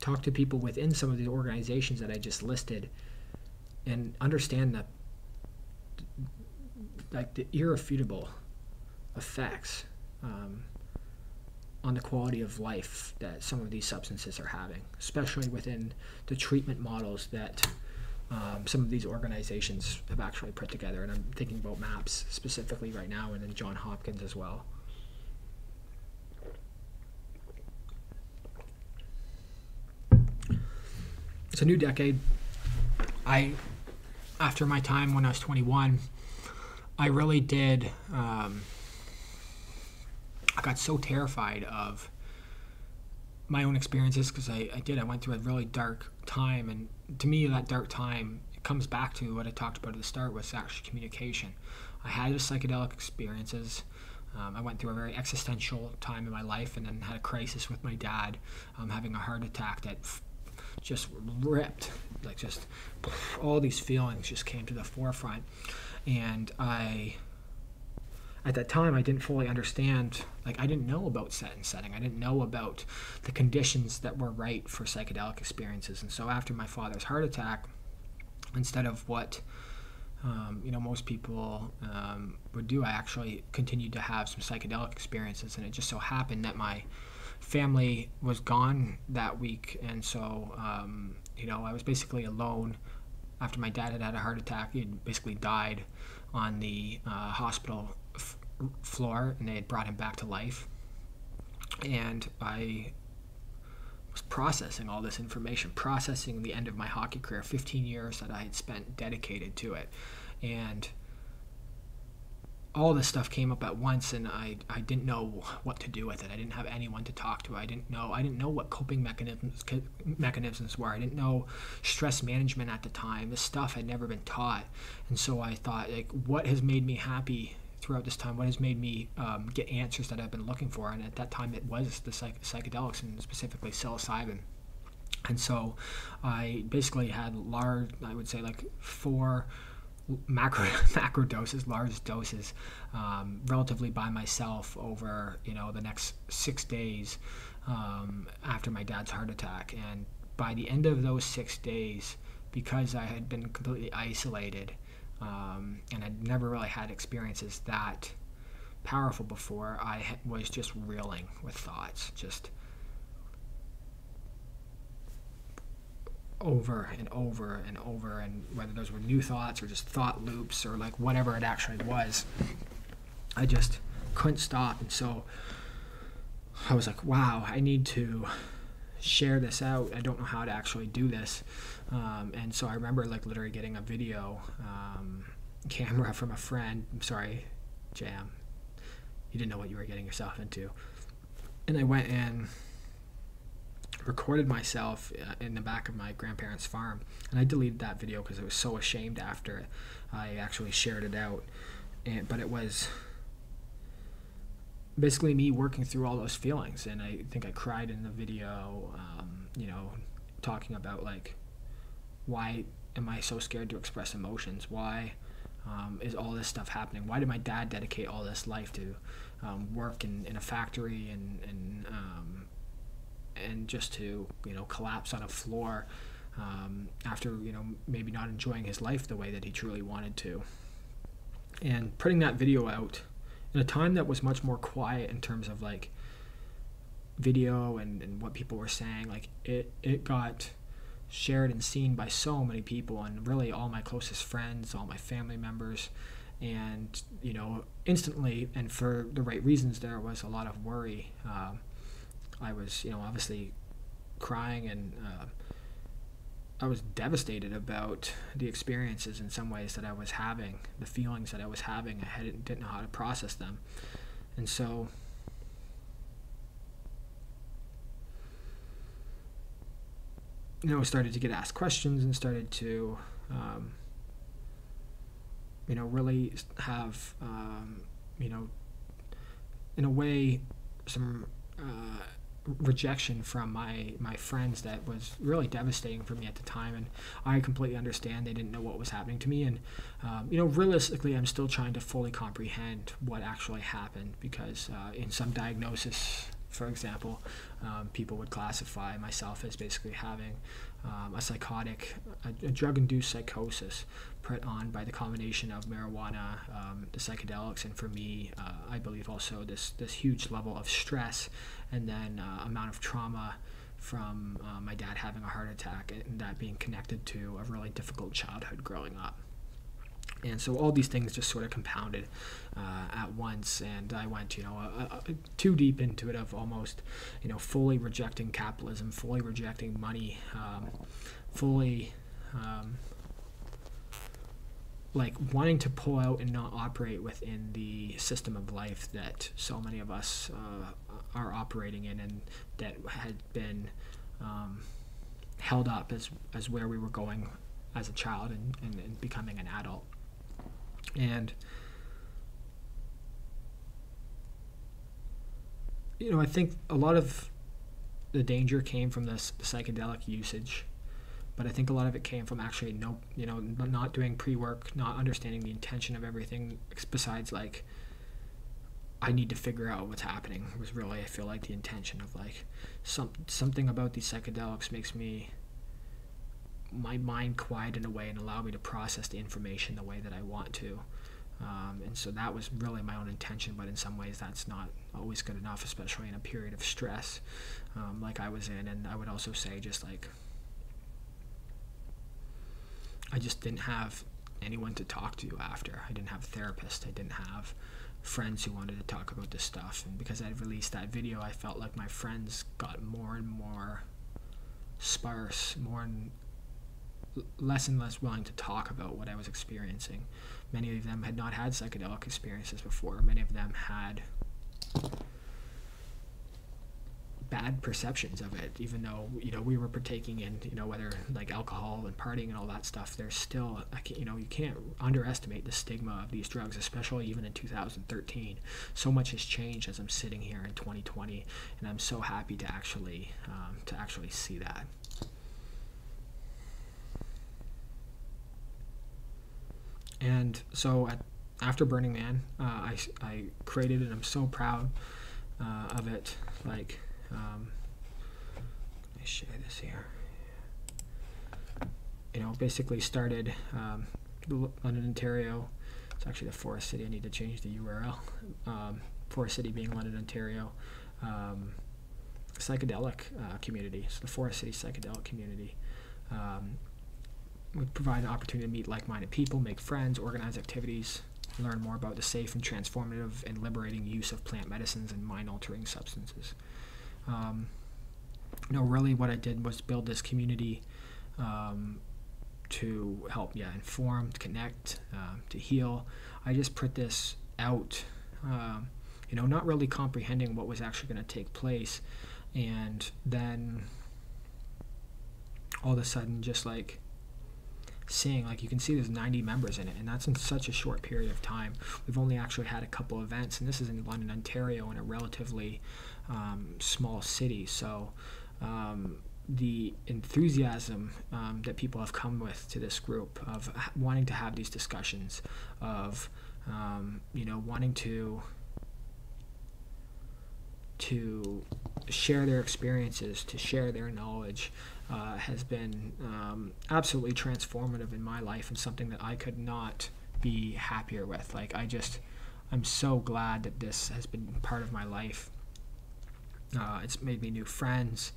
talked to people within some of the organizations that I just listed and understand the irrefutable effects on the quality of life that some of these substances are having, especially within the treatment models that some of these organizations have actually put together. And I'm thinking about MAPS specifically right now, and then Johns Hopkins as well. It's a new decade. After my time when I was 21, I really did, I got so terrified of my own experiences because I went through a really dark time, and to me that dark time, it comes back to what I talked about at the start, was actually communication. I had the psychedelic experiences. I went through a very existential time in my life, and then had a crisis with my dad, having a heart attack that just ripped, just all these feelings just came to the forefront. And at that time, I didn't fully understand, I didn't know about set and setting. I didn't know about the conditions that were right for psychedelic experiences. And so after my father's heart attack, instead of what most people would do, I actually continued to have some psychedelic experiences. And it just so happened that my family was gone that week. And so, I was basically alone. After my dad had had a heart attack, he had basically died on the hospital floor, and they had brought him back to life. And I was processing all this information, processing the end of my hockey career, 15 years that I had spent dedicated to it. And all this stuff came up at once, and I didn't know what to do with it. I didn't have anyone to talk to. I didn't know what coping mechanisms were. I didn't know stress management at the time. This stuff had never been taught. And so I thought, what has made me happy throughout this time? What has made me get answers that I've been looking for? And at that time, it was the psychedelics, and specifically psilocybin. And so I basically had large, I would say 4 macro doses, large doses, relatively by myself over the next 6 days after my dad's heart attack. And by the end of those 6 days, because I had been completely isolated and I'd never really had experiences that powerful before, I was just reeling with thoughts, just over and over and over, and whether those were new thoughts or just thought loops or whatever it actually was, I just couldn't stop. And so I was like, wow, I need to share this out. I don't know how to actually do this. And so I remember literally getting a video camera from a friend. I'm sorry, Jam, you didn't know what you were getting yourself into. And I went and recorded myself in the back of my grandparents' farm, and I deleted that video because I was so ashamed after I actually shared it out. But it was basically me working through all those feelings, and I think I cried in the video, talking about why am I so scared to express emotions? Why is all this stuff happening? Why did my dad dedicate all this life to work in a factory and just to collapse on a floor after maybe not enjoying his life the way that he truly wanted to? And putting that video out in a time that was much more quiet in terms of video and what people were saying, it got shared and seen by so many people, and really all my closest friends, all my family members. And instantly, and for the right reasons, there was a lot of worry. I was obviously crying and I was devastated about the experiences in some ways that I was having, the feelings that I was having. Didn't know how to process them. And so I started to get asked questions and started to really have in a way some rejection from my friends that was really devastating for me at the time. And I completely understand they didn't know what was happening to me. And realistically, I'm still trying to fully comprehend what actually happened, because in some diagnosis, for example, people would classify myself as basically having a drug-induced psychosis put on by the combination of marijuana, the psychedelics, and for me, I believe also this huge level of stress, and then amount of trauma from my dad having a heart attack, and that being connected to a really difficult childhood growing up. And so all these things just sort of compounded at once, and I went, too deep into it, of almost, fully rejecting capitalism, fully rejecting money, fully wanting to pull out and not operate within the system of life that so many of us are operating in, and that had been held up as where we were going as a child and becoming an adult. And I think a lot of the danger came from this psychedelic usage, but I think a lot of it came from actually not doing pre-work, not understanding the intention of everything, besides I need to figure out what's happening, was really, I feel like, the intention of something about these psychedelics makes my mind quiet in a way and allow me to process the information the way that I want to. And so that was really my own intention, but in some ways that's not always good enough, especially in a period of stress like I was in. And I would also say I just didn't have anyone to talk to after. I didn't have a therapist. I didn't have friends who wanted to talk about this stuff. And because I released that video, I felt like my friends got more and more sparse, less and less willing to talk about what I was experiencing. Many of them had not had psychedelic experiences before. Many of them had bad perceptions of it, even though we were partaking in whether alcohol and partying and all that stuff. There's still you can't underestimate the stigma of these drugs, especially even in 2013. So much has changed as I'm sitting here in 2020, and I'm so happy to actually see that. And so after Burning Man, I created, and I'm so proud of it. Let me share this here. Basically started London, Ontario. It's actually the Forest City. I need to change the URL. Forest City being London, Ontario. Psychedelic community. So the Forest City psychedelic community. We provide an opportunity to meet like-minded people, make friends, organize activities, learn more about the safe and transformative and liberating use of plant medicines and mind-altering substances. Really what I did was build this community to help, inform, to connect, to heal. I just put this out, not really comprehending what was actually going to take place, and then all of a sudden just seeing, you can see there's 90 members in it, and that's in such a short period of time. We've only actually had a couple events, and this is in London, Ontario, in a relatively small city. So the enthusiasm that people have come with to this group of wanting to have these discussions, of wanting to share their experiences, to share their knowledge, has been absolutely transformative in my life, and something that I could not be happier with. I'm so glad that this has been part of my life. It's made me new friends.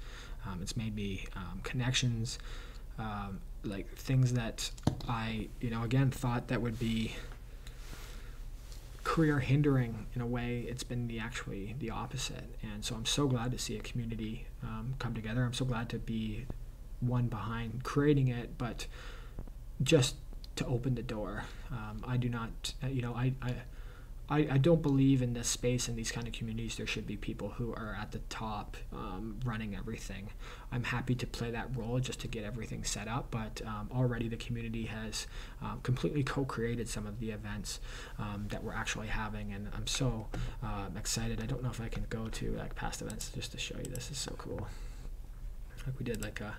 It's made me connections, things that I, again, thought that would be career hindering. In a way, it's been the opposite. And so I'm so glad to see a community come together. I'm so glad to be one behind creating it, but just to open the door. I do not, I don't believe in this space, in these kind of communities, there should be people who are at the top running everything. I'm happy to play that role just to get everything set up, but already the community has completely co-created some of the events that we're actually having, and I'm so excited. I don't know if I can go to like past events just to show you. This is so cool. Like we did like a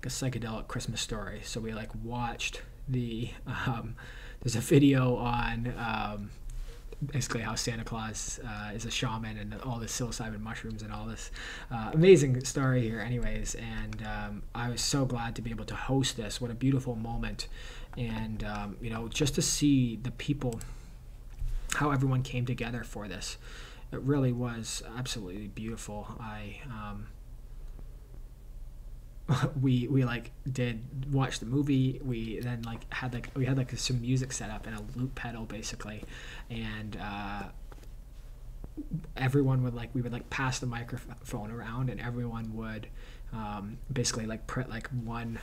psychedelic Christmas story. So we like watched the there's a video on basically how Santa Claus is a shaman and all this psilocybin mushrooms and all this amazing story here anyways. And I was so glad to be able to host this. What a beautiful moment. And just to see the people, how everyone came together for this, it really was absolutely beautiful. We like did watch the movie. We then had some music set up and a loop pedal basically, and everyone would we would pass the microphone around, and everyone would basically put one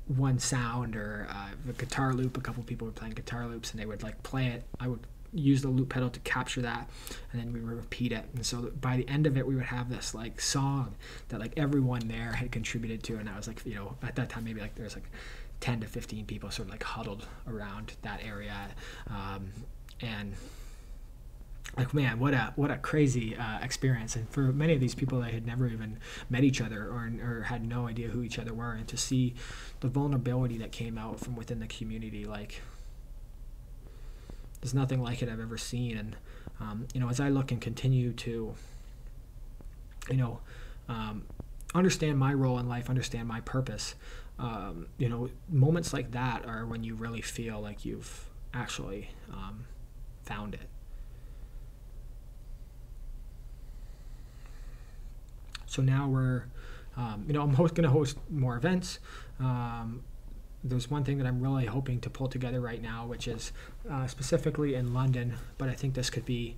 one sound or a guitar loop. A couple people were playing guitar loops, and they would play it. I would use the loop pedal to capture that, and then we would repeat it. And so by the end of it, we would have this song that everyone there had contributed to. And I was at that time maybe there's 10 to 15 people sort of huddled around that area, and man, what a crazy experience. And for many of these people, they had never even met each other or had no idea who each other were, and to see the vulnerability that came out from within the community, there's nothing like it I've ever seen. And as I look and continue to understand my role in life, understand my purpose, moments like that are when you really feel like you've actually found it. So now we're I'm going to host more events. There's one thing that I'm really hoping to pull together right now, which is specifically in London, but I think this could be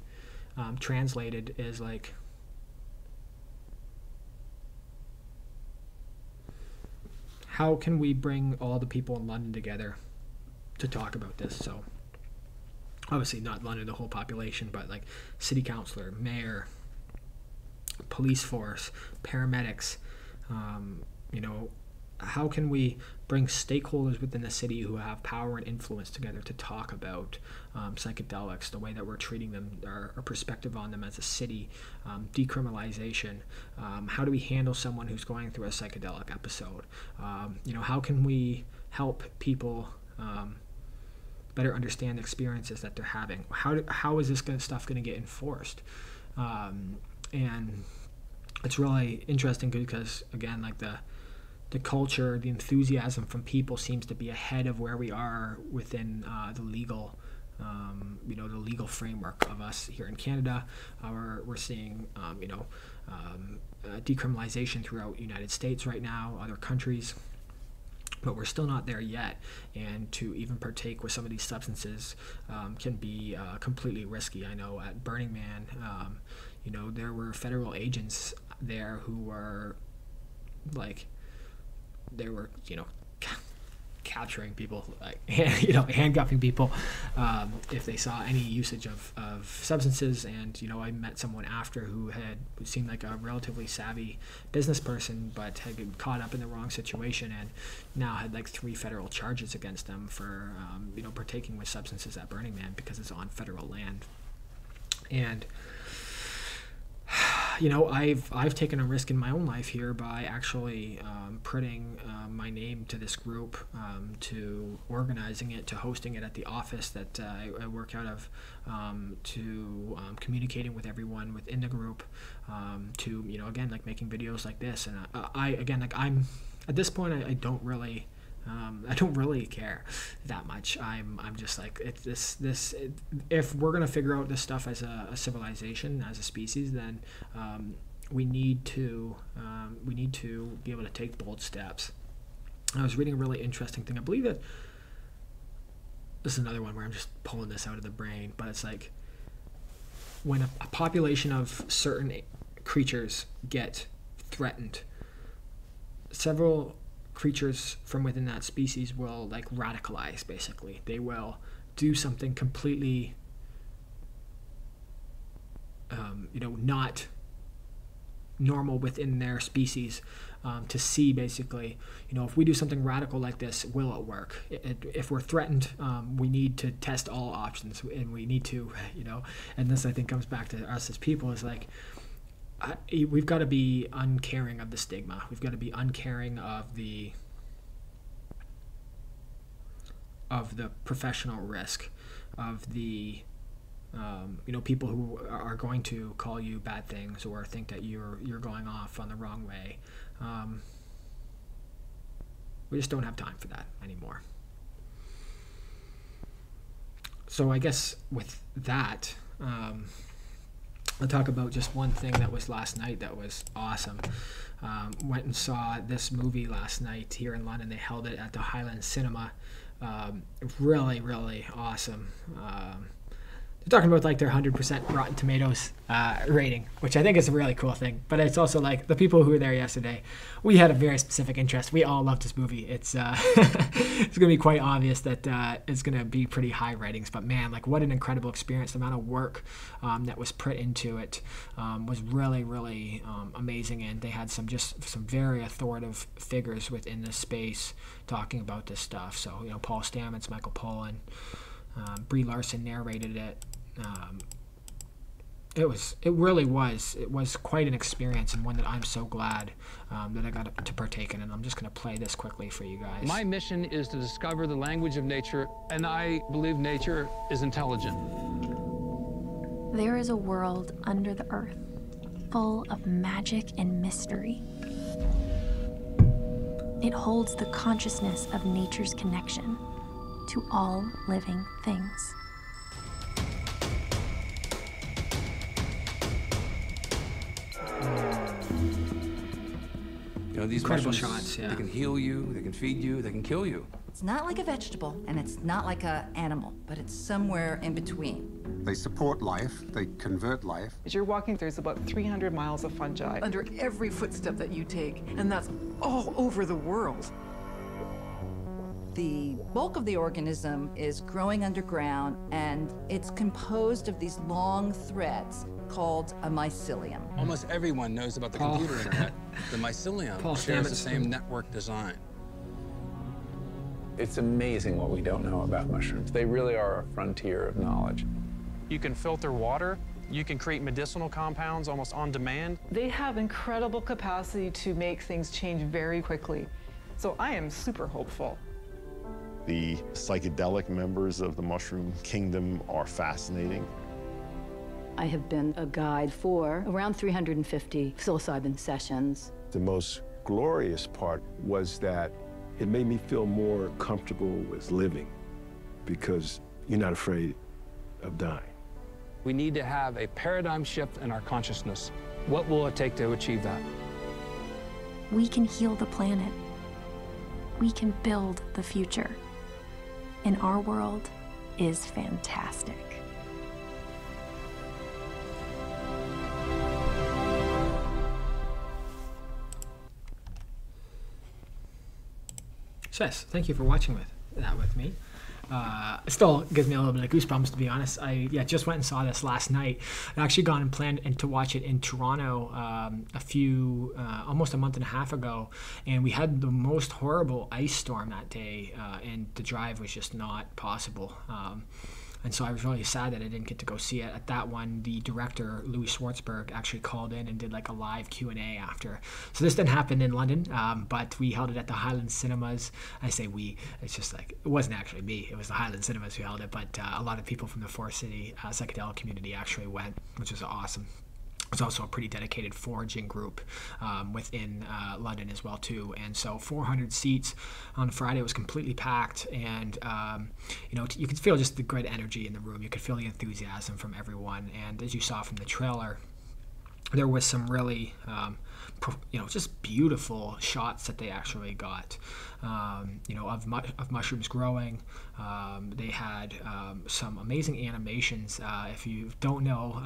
translated as how can we bring all the people in London together to talk about this? So obviously not London, the whole population, but city councillor, mayor, police force, paramedics, how can we bring stakeholders within the city who have power and influence together to talk about psychedelics, the way that we're treating them, our perspective on them as a city, decriminalization, how do we handle someone who's going through a psychedelic episode, how can we help people better understand the experiences that they're having, how is this stuff going to get enforced, and it's really interesting because again the culture, the enthusiasm from people seems to be ahead of where we are within the legal, the legal framework of us here in Canada. We're seeing, decriminalization throughout the United States right now, other countries, but we're still not there yet. And to even partake with some of these substances can be completely risky. I know at Burning Man, there were federal agents there who were they were capturing people, handcuffing people if they saw any usage of substances. And I met someone after who seemed like a relatively savvy business person, but had been caught up in the wrong situation and now had 3 federal charges against them for partaking with substances at Burning Man because it's on federal land. And I've taken a risk in my own life here by actually putting my name to this group, to organizing it, to hosting it at the office that I work out of, to communicating with everyone within the group, to again making videos like this. And I'm at this point I don't really care that much. I'm just if we're gonna figure out this stuff as a civilization, as a species, then we need to be able to take bold steps. I was reading a really interesting thing. I believe that this is another one where I'm just pulling this out of the brain, but it's when a population of certain creatures get threatened, several creatures from within that species will like radicalize. Basically, they will do something completely, not normal within their species, to see basically, if we do something radical like this, will it work? If we're threatened, we need to test all options, and we need to, and this I think comes back to us as people, is like, we've got to be uncaring of the stigma. We've got to be uncaring of the professional risk, of the people who are going to call you bad things or think that you're going off on the wrong way. We just don't have time for that anymore. So I guess with that, I'll talk about just one thing that was last night that was awesome. Went and saw this movie last night here in London. They held it at the Highland Cinema. Really, really awesome. They're talking about like their 100% Rotten Tomatoes rating, which I think is a really cool thing. But it's also like the people who were there yesterday, we had a very specific interest. We all loved this movie. It's it's going to be quite obvious that it's going to be pretty high ratings. But man, like what an incredible experience. The amount of work that was put into it was really, really amazing. And they had some very authoritative figures within this space talking about this stuff. So, Paul Stamets, Michael Pollan, Brie Larson narrated it. It was quite an experience, and one that I'm so glad that I got to partake in. And I'm just going to play this quickly for you guys. My mission is to discover the language of nature, and I believe nature is intelligent. There is a world under the earth, full of magic and mystery. It holds the consciousness of nature's connection to all living things. These incredible mushrooms, shots, yeah. They can heal you, they can feed you, they can kill you. It's not like a vegetable, and it's not like an animal, but it's somewhere in between. They support life, they convert life. As you're walking, there's about 300 miles of fungi under every footstep that you take, and that's all over the world. The bulk of the organism is growing underground, and it's composed of these long threads called a mycelium. Almost everyone knows about the computer internet. The mycelium shares the same network design. It's amazing what we don't know about mushrooms. They really are a frontier of knowledge. You can filter water. You can create medicinal compounds almost on demand. They have incredible capacity to make things change very quickly. So I am super hopeful. The psychedelic members of the mushroom kingdom are fascinating. I have been a guide for around 350 psilocybin sessions. The most glorious part was that it made me feel more comfortable with living because you're not afraid of dying. We need to have a paradigm shift in our consciousness. What will it take to achieve that? We can heal the planet. We can build the future. And our world is fantastic. Yes, thank you for watching that with me. It still gives me a little bit of goosebumps, to be honest. I just went and saw this last night. I'd actually gone and planned to watch it in Toronto almost a month and a half ago, and we had the most horrible ice storm that day, and the drive was just not possible. And so I was really sad that I didn't get to go see it. At that one, the director, Louis Schwartzberg, actually called in and did like a live Q&A after. So this didn't happen in London, but we held it at the Highland Cinemas. I say we, it's just like, it wasn't actually me. It was the Highland Cinemas who held it, but a lot of people from the Forest City psychedelic community actually went, which was awesome. It's also a pretty dedicated foraging group within London as well too, and so 400 seats on Friday. It was completely packed, and you could feel just the good energy in the room. You could feel the enthusiasm from everyone, and as you saw from the trailer, there was some really just beautiful shots that they actually got, of mushrooms growing. They had some amazing animations. If you don't know,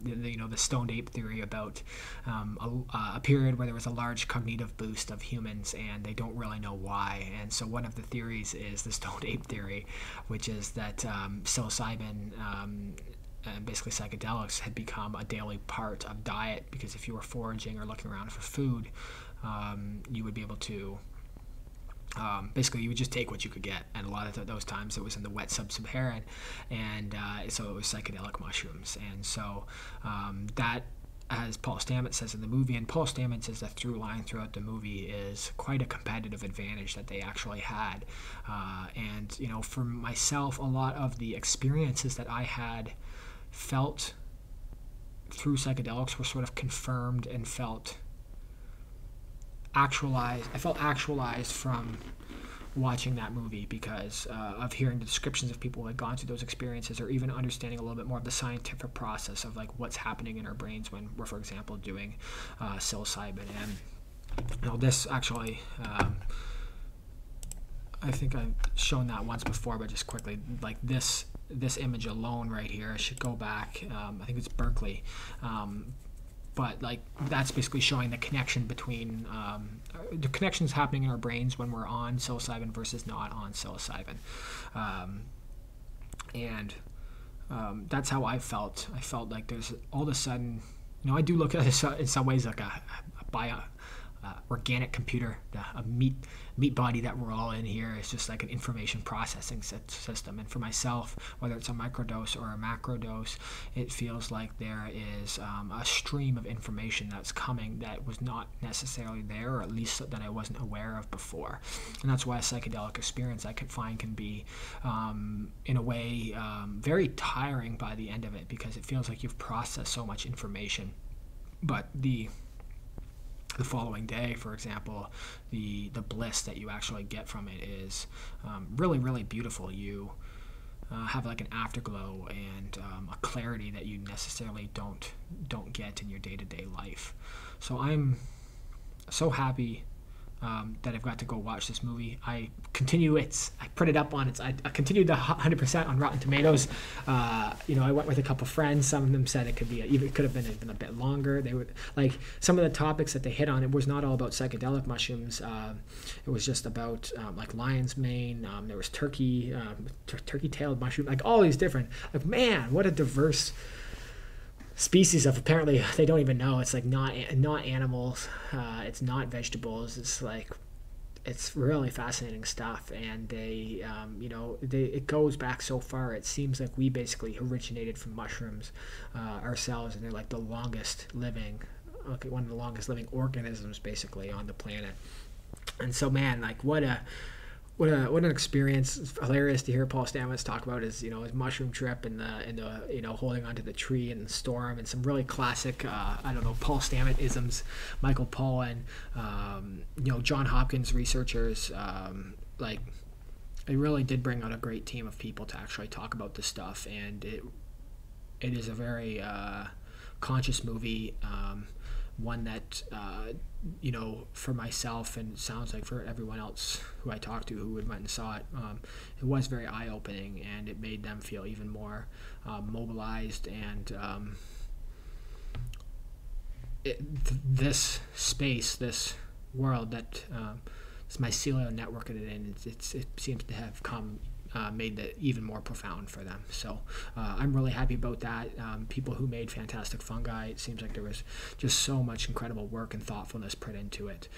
the stoned ape theory about a period where there was a large cognitive boost of humans, and they don't really know why. And so one of the theories is the stoned ape theory, which is that psilocybin and basically psychedelics had become a daily part of diet, because if you were foraging or looking around for food, you would be able to basically you would just take what you could get, and a lot of those times it was in the wet sub-Saharan, and so it was psychedelic mushrooms. And so that, as Paul Stamets says in the movie, and Paul Stamets says a through line throughout the movie, is quite a competitive advantage that they actually had. And for myself, a lot of the experiences that I had felt through psychedelics were sort of confirmed and felt actualized. I felt actualized from watching that movie, because of hearing the descriptions of people who had gone through those experiences, or even understanding a little bit more of the scientific process of like what's happening in our brains when we're, for example, doing psilocybin. And this actually, I think I've shown that once before, but just quickly, like this image alone right here, I should go back, I think it's Berkeley, but like that's basically showing the connection between the connections happening in our brains when we're on psilocybin versus not on psilocybin. And that's how I felt. I felt like there's all of a sudden, I do look at it in some ways like a bio organic computer, a meat body that we're all in here. Is just like an information processing system. And for myself, whether it's a microdose or a macrodose, it feels like there is a stream of information that's coming that was not necessarily there, or at least that I wasn't aware of before. And that's why a psychedelic experience I could find can be, in a way, very tiring by the end of it, because it feels like you've processed so much information. But the following day, for example, the bliss that you actually get from it is really, really beautiful. You have like an afterglow and a clarity that you necessarily don't get in your day-to-day life. So I'm so happy that I've got to go watch this movie. I put it up on its. I continued the 100% on Rotten Tomatoes. I went with a couple friends. Some of them said it could have been even a bit longer. They would like some of the topics that they hit on. It was not all about psychedelic mushrooms. It was just about like lion's mane. There was turkey-tailed mushroom. Like all these different. Like, man, what a diverse species of, apparently they don't even know, it's like not animals, it's not vegetables, it's really fascinating stuff. And they it goes back so far. It seems like we basically originated from mushrooms ourselves, and they're like one of the longest living organisms basically on the planet. And so, man, like what an experience. It's hilarious to hear Paul Stamets talk about his mushroom trip and the holding onto the tree in the storm, and some really classic Paul Stamets isms, Michael Pollan, John Hopkins researchers. Like it really did bring out a great team of people to actually talk about this stuff, and it is a very conscious movie. One that, for myself, and it sounds like for everyone else who I talked to who went and saw it, it was very eye-opening, and it made them feel even more mobilized. And this space, this world that this mycelial network that it in, it seems to have made that even more profound for them. So I'm really happy about that. People who made Fantastic Fungi, it seems like there was just so much incredible work and thoughtfulness put into it.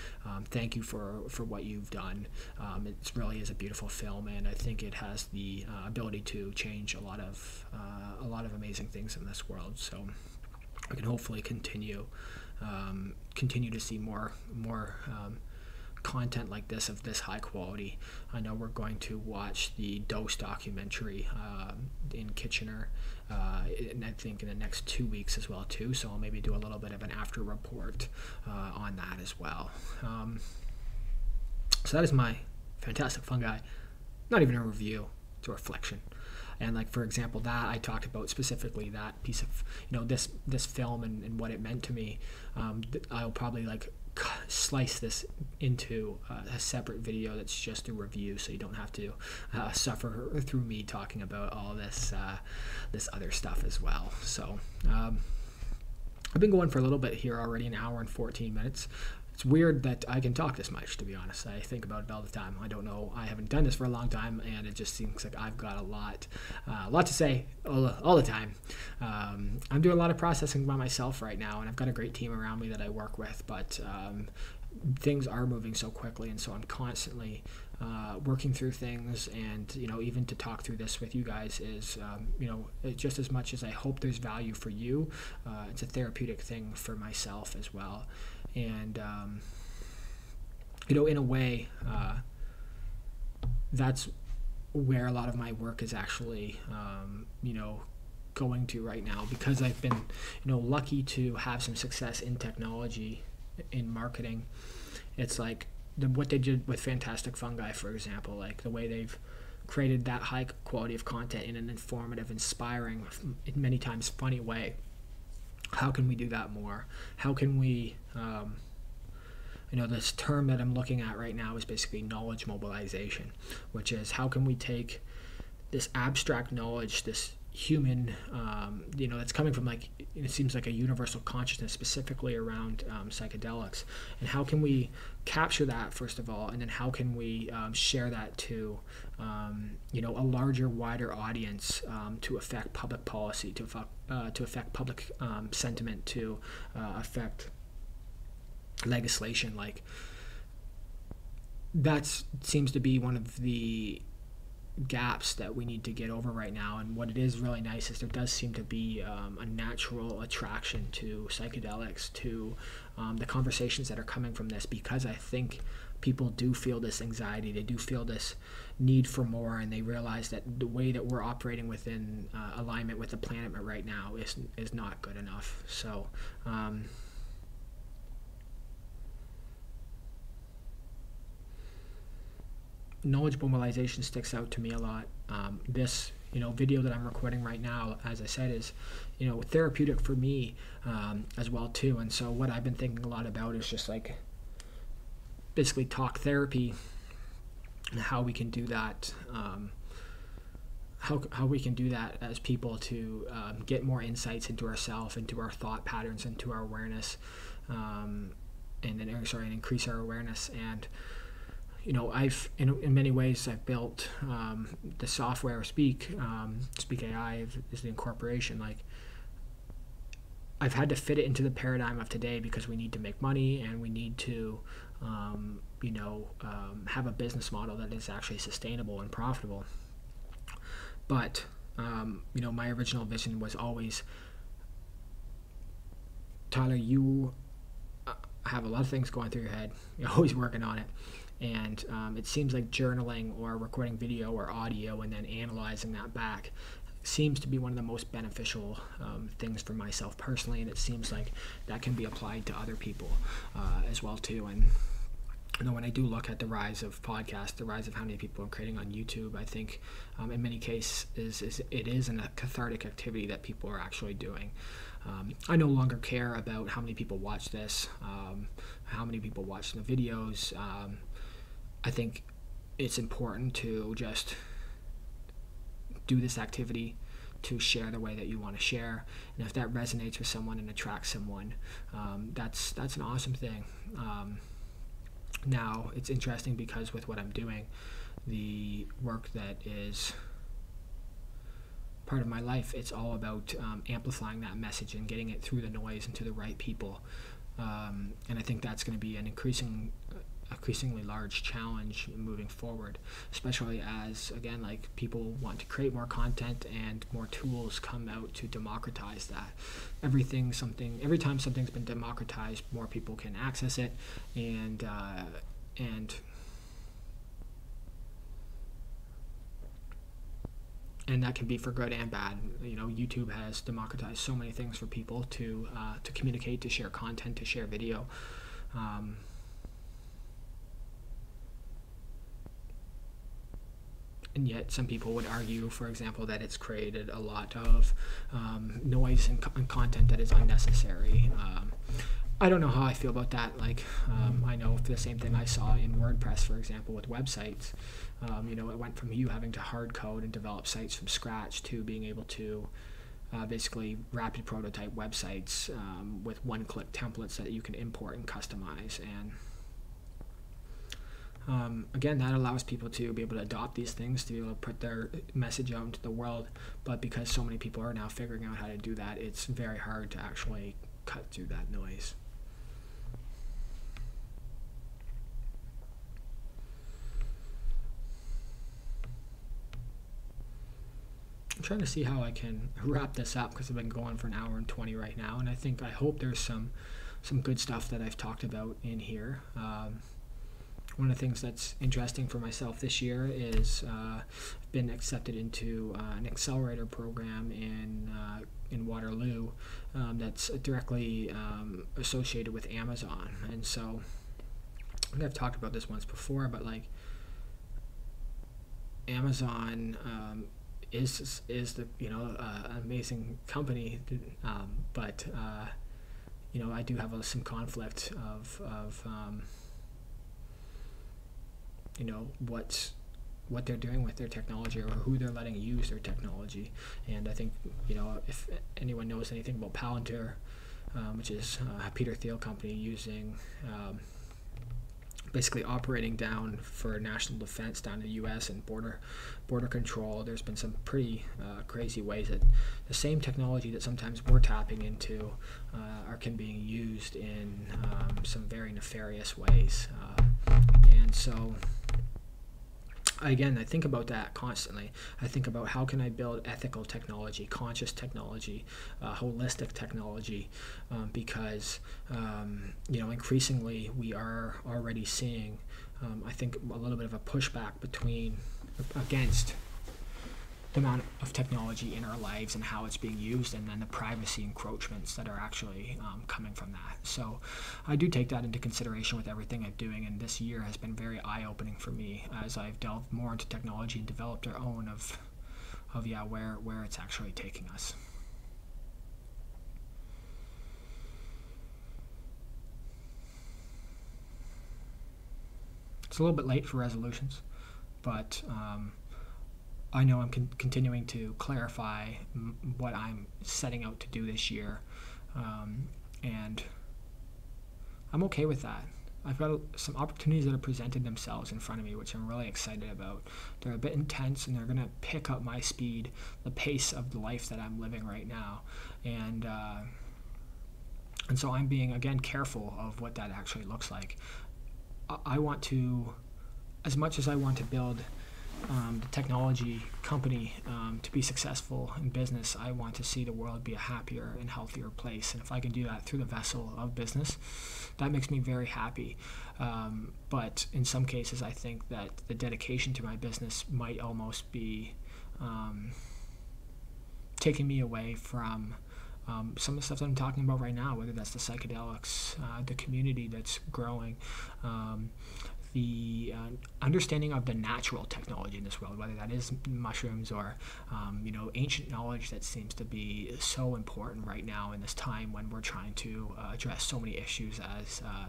Thank you for what you've done. It really is a beautiful film, and I think it has the ability to change a lot of amazing things in this world. So we can hopefully continue to see more content like this, of this high quality. I know we're going to watch the Dose documentary in Kitchener, and I think in the next 2 weeks as well too, so I'll maybe do a little bit of an after report on that as well. So that is my Fantastic Fungi. Not even a review, it's a reflection. And like, for example, that I talked about specifically, that piece of, this film and what it meant to me. I'll probably like slice this into a separate video that's just a review, so you don't have to suffer through me talking about all this other stuff as well. So I've been going for a little bit here already, an hour and 14 minutes. It's weird that I can talk this much, to be honest. I think about it all the time. I don't know. I haven't done this for a long time, and it just seems like I've got a lot to say all the time. I'm doing a lot of processing by myself right now, and I've got a great team around me that I work with, but things are moving so quickly, and so I'm constantly working through things. And even to talk through this with you guys is just as much as I hope there's value for you, it's a therapeutic thing for myself as well. And in a way, that's where a lot of my work is actually going to right now, because I've been lucky to have some success in technology, in marketing. It's like what they did with Fantastic Fungi, for example, like the way they've created that high quality of content in an informative, inspiring, many times funny way. How can we do that more? How can we, this term that I'm looking at right now is basically knowledge mobilization, which is how can we take this abstract knowledge, this human, that's coming from, like, it seems like a universal consciousness specifically around psychedelics, and how can we capture that, first of all, and then how can we share that to a larger, wider audience, to affect public policy, to affect public sentiment, to affect legislation. Like, that seems to be one of the gaps that we need to get over right now. And what it is really nice is there does seem to be a natural attraction to psychedelics, to the conversations that are coming from this, because I think people do feel this anxiety, they do feel this need for more, and they realize that the way that we're operating within alignment with the planet right now is not good enough. So knowledge mobilization sticks out to me a lot. This video that I'm recording right now, as I said, is therapeutic for me as well too. And so what I've been thinking a lot about is just like basically talk therapy, and how we can do that, how we can do that as people to get more insights into ourselves, into our thought patterns, into our awareness, and increase our awareness. And I've in many ways I've built the software Speak AI is the incorporation. Like, I've had to fit it into the paradigm of today because we need to make money, and we need to have a business model that is actually sustainable and profitable. But my original vision was always, Tyler, you have a lot of things going through your head. You're always working on it. And it seems like journaling or recording video or audio and then analyzing that back seems to be one of the most beneficial things for myself personally, and it seems like that can be applied to other people as well too. And when I do look at the rise of podcasts, the rise of how many people are creating on YouTube, I think in many cases it is a cathartic activity that people are actually doing. I no longer care about how many people watch this, how many people watch the videos. I think it's important to just do this activity, to share the way that you want to share, and if that resonates with someone and attracts someone, that's an awesome thing. Now, it's interesting because with what I'm doing, the work that is part of my life, it's all about amplifying that message and getting it through the noise and to the right people. And I think that's going to be an increasingly large challenge moving forward, especially as, again, like, people want to create more content and more tools come out to democratize that. Every time something's been democratized, more people can access it, and that can be for good and bad. YouTube has democratized so many things for people to communicate, to share content, to share video. and yet some people would argue, for example, that it's created a lot of noise and content that is unnecessary. I don't know how I feel about that. Like, I know the same thing I saw in WordPress, for example, with websites. It went from you having to hard code and develop sites from scratch to being able to basically rapid prototype websites with one-click templates that you can import and customize. And again, that allows people to be able to adopt these things, to be able to put their message out into the world. But because so many people are now figuring out how to do that, it's very hard to actually cut through that noise. I'm trying to see how I can wrap this up because I've been going for an hour and 20 right now, and I hope there's some good stuff that I've talked about in here. One of the things that's interesting for myself this year is I've been accepted into an accelerator program in Waterloo that's directly associated with Amazon. And so I think I've talked about this once before, but like Amazon is the an amazing company, but I do have some conflict of what they're doing with their technology or who they're letting use their technology. And I think if anyone knows anything about Palantir, which is Peter Thiel company using basically operating down for national defense down in the U.S. and border control, there's been some pretty crazy ways that the same technology that sometimes we're tapping into can be used in some very nefarious ways. And so, again, I think about that constantly. I think about how can I build ethical technology, conscious technology, holistic technology, because increasingly we are already seeing, I think, a little bit of a pushback against the amount of technology in our lives and how it's being used, and then the privacy encroachments that are actually coming from that. So I do take that into consideration with everything I'm doing, and this year has been very eye-opening for me as I've delved more into technology and developed our own of where it's actually taking us. It's a little bit late for resolutions, but I know I'm continuing to clarify what I'm setting out to do this year, and I'm okay with that. I've got some opportunities that have presented themselves in front of me, which I'm really excited about. They're a bit intense, and they're going to pick up my speed, the pace of the life that I'm living right now, and so I'm being, again, careful of what that actually looks like. I want to, as much as I want to build the technology company to be successful in business, I want to see the world be a happier and healthier place. And if I can do that through the vessel of business, that makes me very happy. But in some cases, I think that the dedication to my business might almost be taking me away from some of the stuff that I'm talking about right now, whether that's the psychedelics, the community that's growing, the understanding of the natural technology in this world, whether that is mushrooms or ancient knowledge that seems to be so important right now in this time when we're trying to address so many issues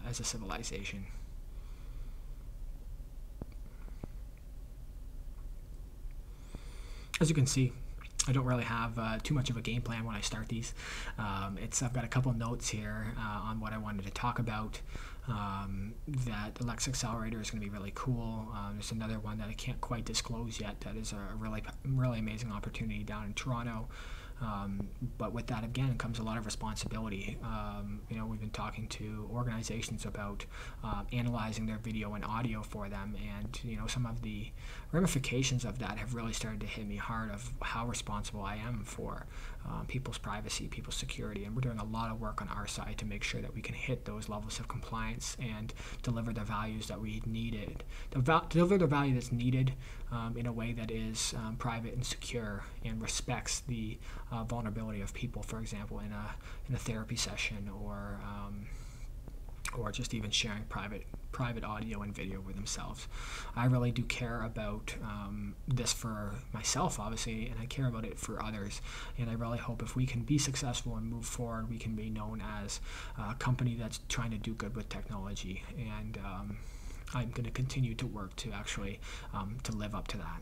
as a civilization. As you can see, I don't really have too much of a game plan when I start these. I've got a couple notes here on what I wanted to talk about. That the Lex Accelerator is going to be really cool. There's another one that I can't quite disclose yet that is a really amazing opportunity down in Toronto. But with that, again, comes a lot of responsibility. We've been talking to organizations about analyzing their video and audio for them, and some of the ramifications of that have really started to hit me hard of how responsible I am for people's privacy, people's security, and we're doing a lot of work on our side to make sure that we can hit those levels of compliance and deliver the values that we needed, deliver the value that's needed in a way that is private and secure and respects the vulnerability of people, for example, in a therapy session or or just even sharing private audio and video with themselves. I really do care about this for myself, obviously, and I care about it for others. And I really hope if we can be successful and move forward, we can be known as a company that's trying to do good with technology. And I'm going to continue to work to actually to live up to that.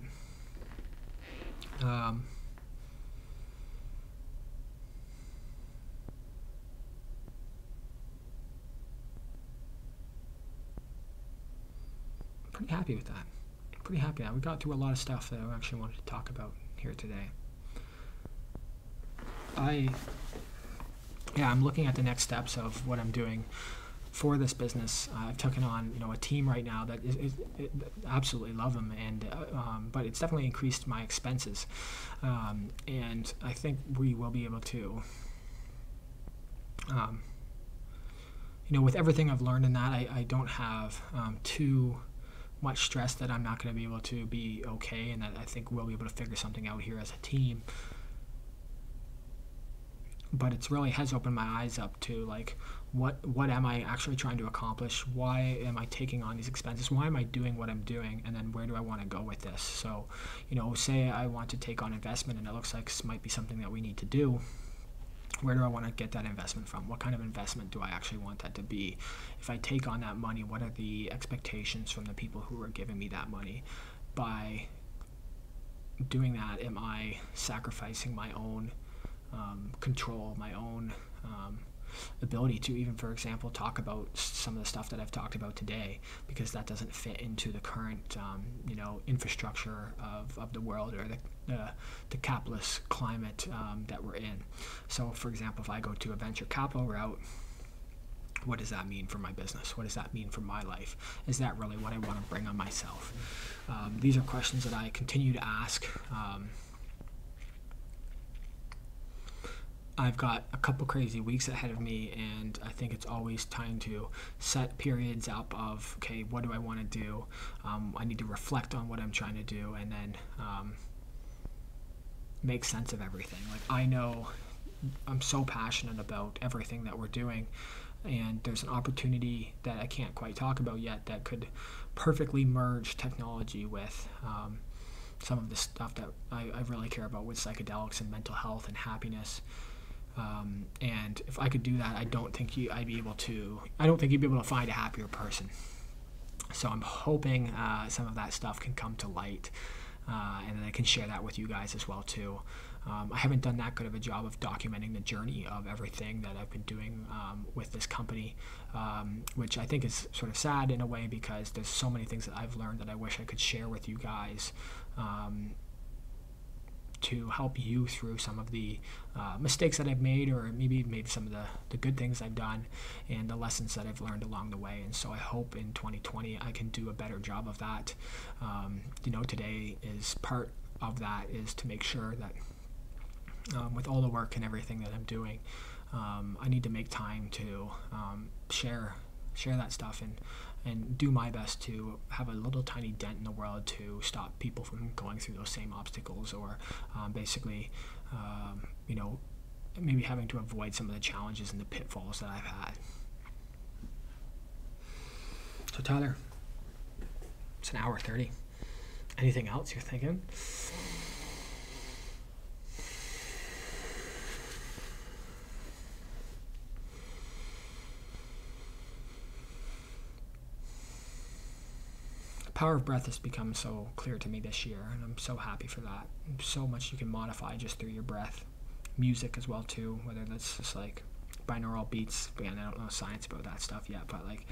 Pretty happy with that. Pretty happy. We got through a lot of stuff that I actually wanted to talk about here today. I'm looking at the next steps of what I'm doing for this business. I've taken on, a team right now that is absolutely love them, and but it's definitely increased my expenses, and I think we will be able to. With everything I've learned in that, I don't have too much stress that I'm not going to be able to be okay, and that I think we'll be able to figure something out here as a team. But it's really has opened my eyes up to like what am I actually trying to accomplish? Why am I taking on these expenses? Why am I doing what I'm doing? And then where do I want to go with this? So, say I want to take on investment and it looks like this might be something that we need to do. Where do I want to get that investment from? What kind of investment do I actually want that to be? If I take on that money, what are the expectations from the people who are giving me that money? By doing that, am I sacrificing my own control, my own ability to even, for example, talk about some of the stuff that I've talked about today, because that doesn't fit into the current, infrastructure of the world, or the capitalist climate that we're in. So, for example, if I go to a venture capital route, what does that mean for my business? What does that mean for my life? Is that really what I want to bring on myself? These are questions that I continue to ask. I've got a couple crazy weeks ahead of me, and I think it's always time to set periods up of, okay, what do I want to do? I need to reflect on what I'm trying to do, and then make sense of everything. Like, I know I'm so passionate about everything that we're doing, and there's an opportunity that I can't quite talk about yet that could perfectly merge technology with some of the stuff that I really care about with psychedelics and mental health and happiness. And if I could do that, I don't think you'd be able to find a happier person. So I'm hoping some of that stuff can come to light, and then I can share that with you guys as well too. I haven't done that good of a job of documenting the journey of everything that I've been doing with this company, which I think is sort of sad in a way, because there's so many things that I've learned that I wish I could share with you guys, to help you through some of the mistakes that I've made, or maybe some of the good things I've done, and the lessons that I've learned along the way. And so I hope in 2020 I can do a better job of that. Today is part of that, is to make sure that with all the work and everything that I'm doing, I need to make time to share that stuff and do my best to have a little tiny dent in the world to stop people from going through those same obstacles, or maybe having to avoid some of the challenges and the pitfalls that I've had. So Tyler, it's an hour 30. Anything else you're thinking? Power of breath has become so clear to me this year, and I'm so happy for that. So much you can modify just through your breath. Music as well too, whether that's just like binaural beats. Again, I don't know science about that stuff yet, but like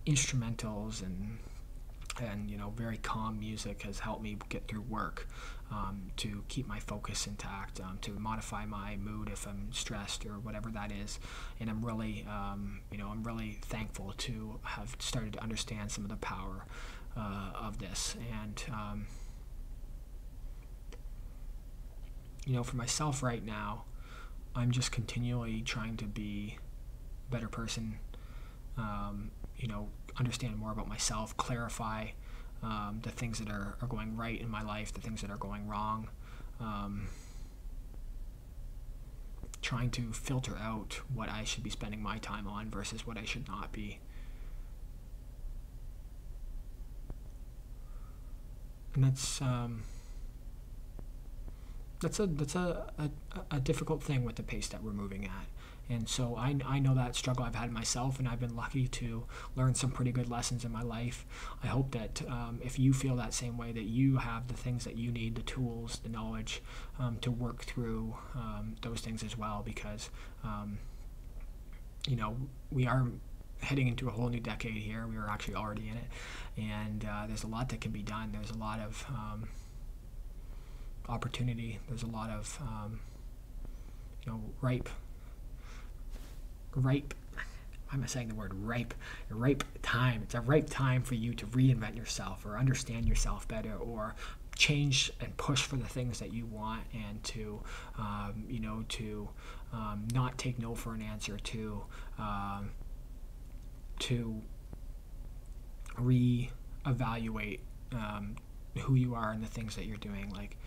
instrumentals and very calm music has helped me get through work, to keep my focus intact, to modify my mood if I'm stressed or whatever that is. And I'm really, I'm really thankful to have started to understand some of the power of this. And for myself right now, I'm just continually trying to be a better person, understand more about myself, clarify the things that are going right in my life, the things that are going wrong, trying to filter out what I should be spending my time on versus what I should not be. And that's a difficult thing with the pace that we're moving at. And so I know that struggle I've had myself, and I've been lucky to learn some pretty good lessons in my life. I hope that if you feel that same way, that you have the things that you need, the tools, the knowledge to work through those things as well, because we are heading into a whole new decade here. We are actually already in it, and there's a lot that can be done. There's a lot of opportunity. There's a lot of ripe. Why am I saying the word ripe? A ripe time. It's a ripe time for you to reinvent yourself, or understand yourself better, or change and push for the things that you want, and to not take no for an answer, to reevaluate who you are and the things that you're doing. Like,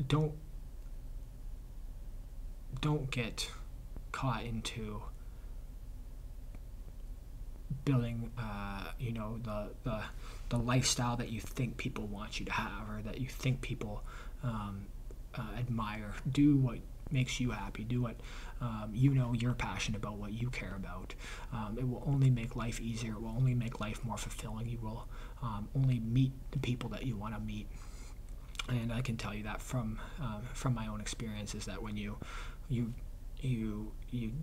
don't get caught into building the lifestyle that you think people want you to have, or that you think people admire. Do what makes you happy. Do what you're passionate about, what you care about. It will only make life easier. It will only make life more fulfilling. You will only meet the people that you want to meet. And I can tell you that from my own experiences, that when you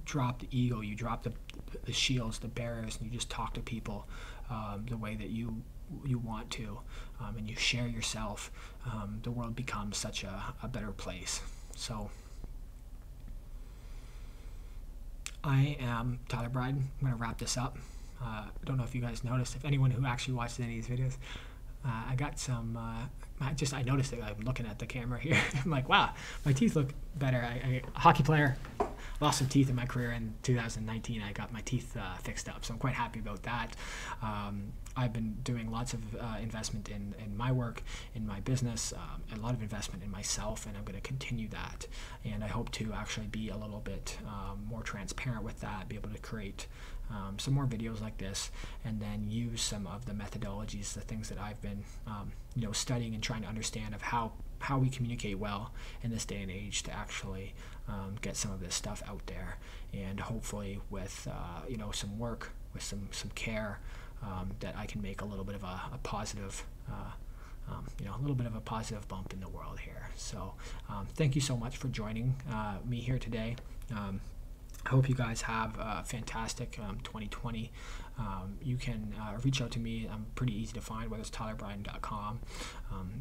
drop the ego, you drop the shields, the barriers, and you just talk to people the way that you want to, and you share yourself, the world becomes such a better place. So I am Tyler Bryden. I'm going to wrap this up. I don't know if you guys noticed, if anyone who actually watched any of these videos, I got some, I noticed that I'm looking at the camera here. I'm like, wow, my teeth look better. I a hockey player, lost some teeth in my career in 2019. I got my teeth fixed up, so I'm quite happy about that. I've been doing lots of investment in my work, in my business, a lot of investment in myself, and I'm going to continue that. And I hope to actually be a little bit more transparent with that, be able to create some more videos like this, and then use some of the methodologies, the things that I've been studying and trying to understand of how we communicate well in this day and age, to actually get some of this stuff out there. And hopefully with some work, with some care, that I can make a little bit of a positive a little bit of a positive bump in the world here. So thank you so much for joining me here today. I hope you guys have a fantastic 2020. You can reach out to me. I'm pretty easy to find, whether it's tylerbryden.com.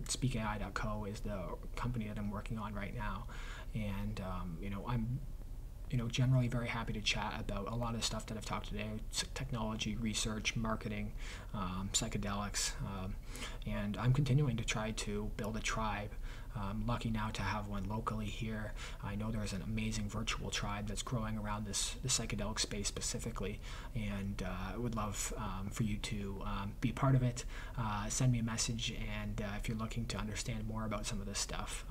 SpeakAI.co is the company that I'm working on right now. And, I'm generally very happy to chat about a lot of the stuff that I've talked today: technology, research, marketing, psychedelics, and I'm continuing to try to build a tribe. I'm lucky now to have one locally here. I know there's an amazing virtual tribe that's growing around the psychedelic space specifically, and I would love for you to be a part of it. Send me a message, and if you're looking to understand more about some of this stuff,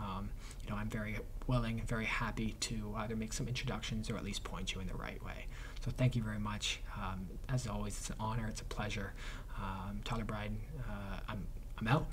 I'm very willing and very happy to either make some introductions or at least point you in the right way. So thank you very much. As always, it's an honor, it's a pleasure. Tyler Bryden, I'm out.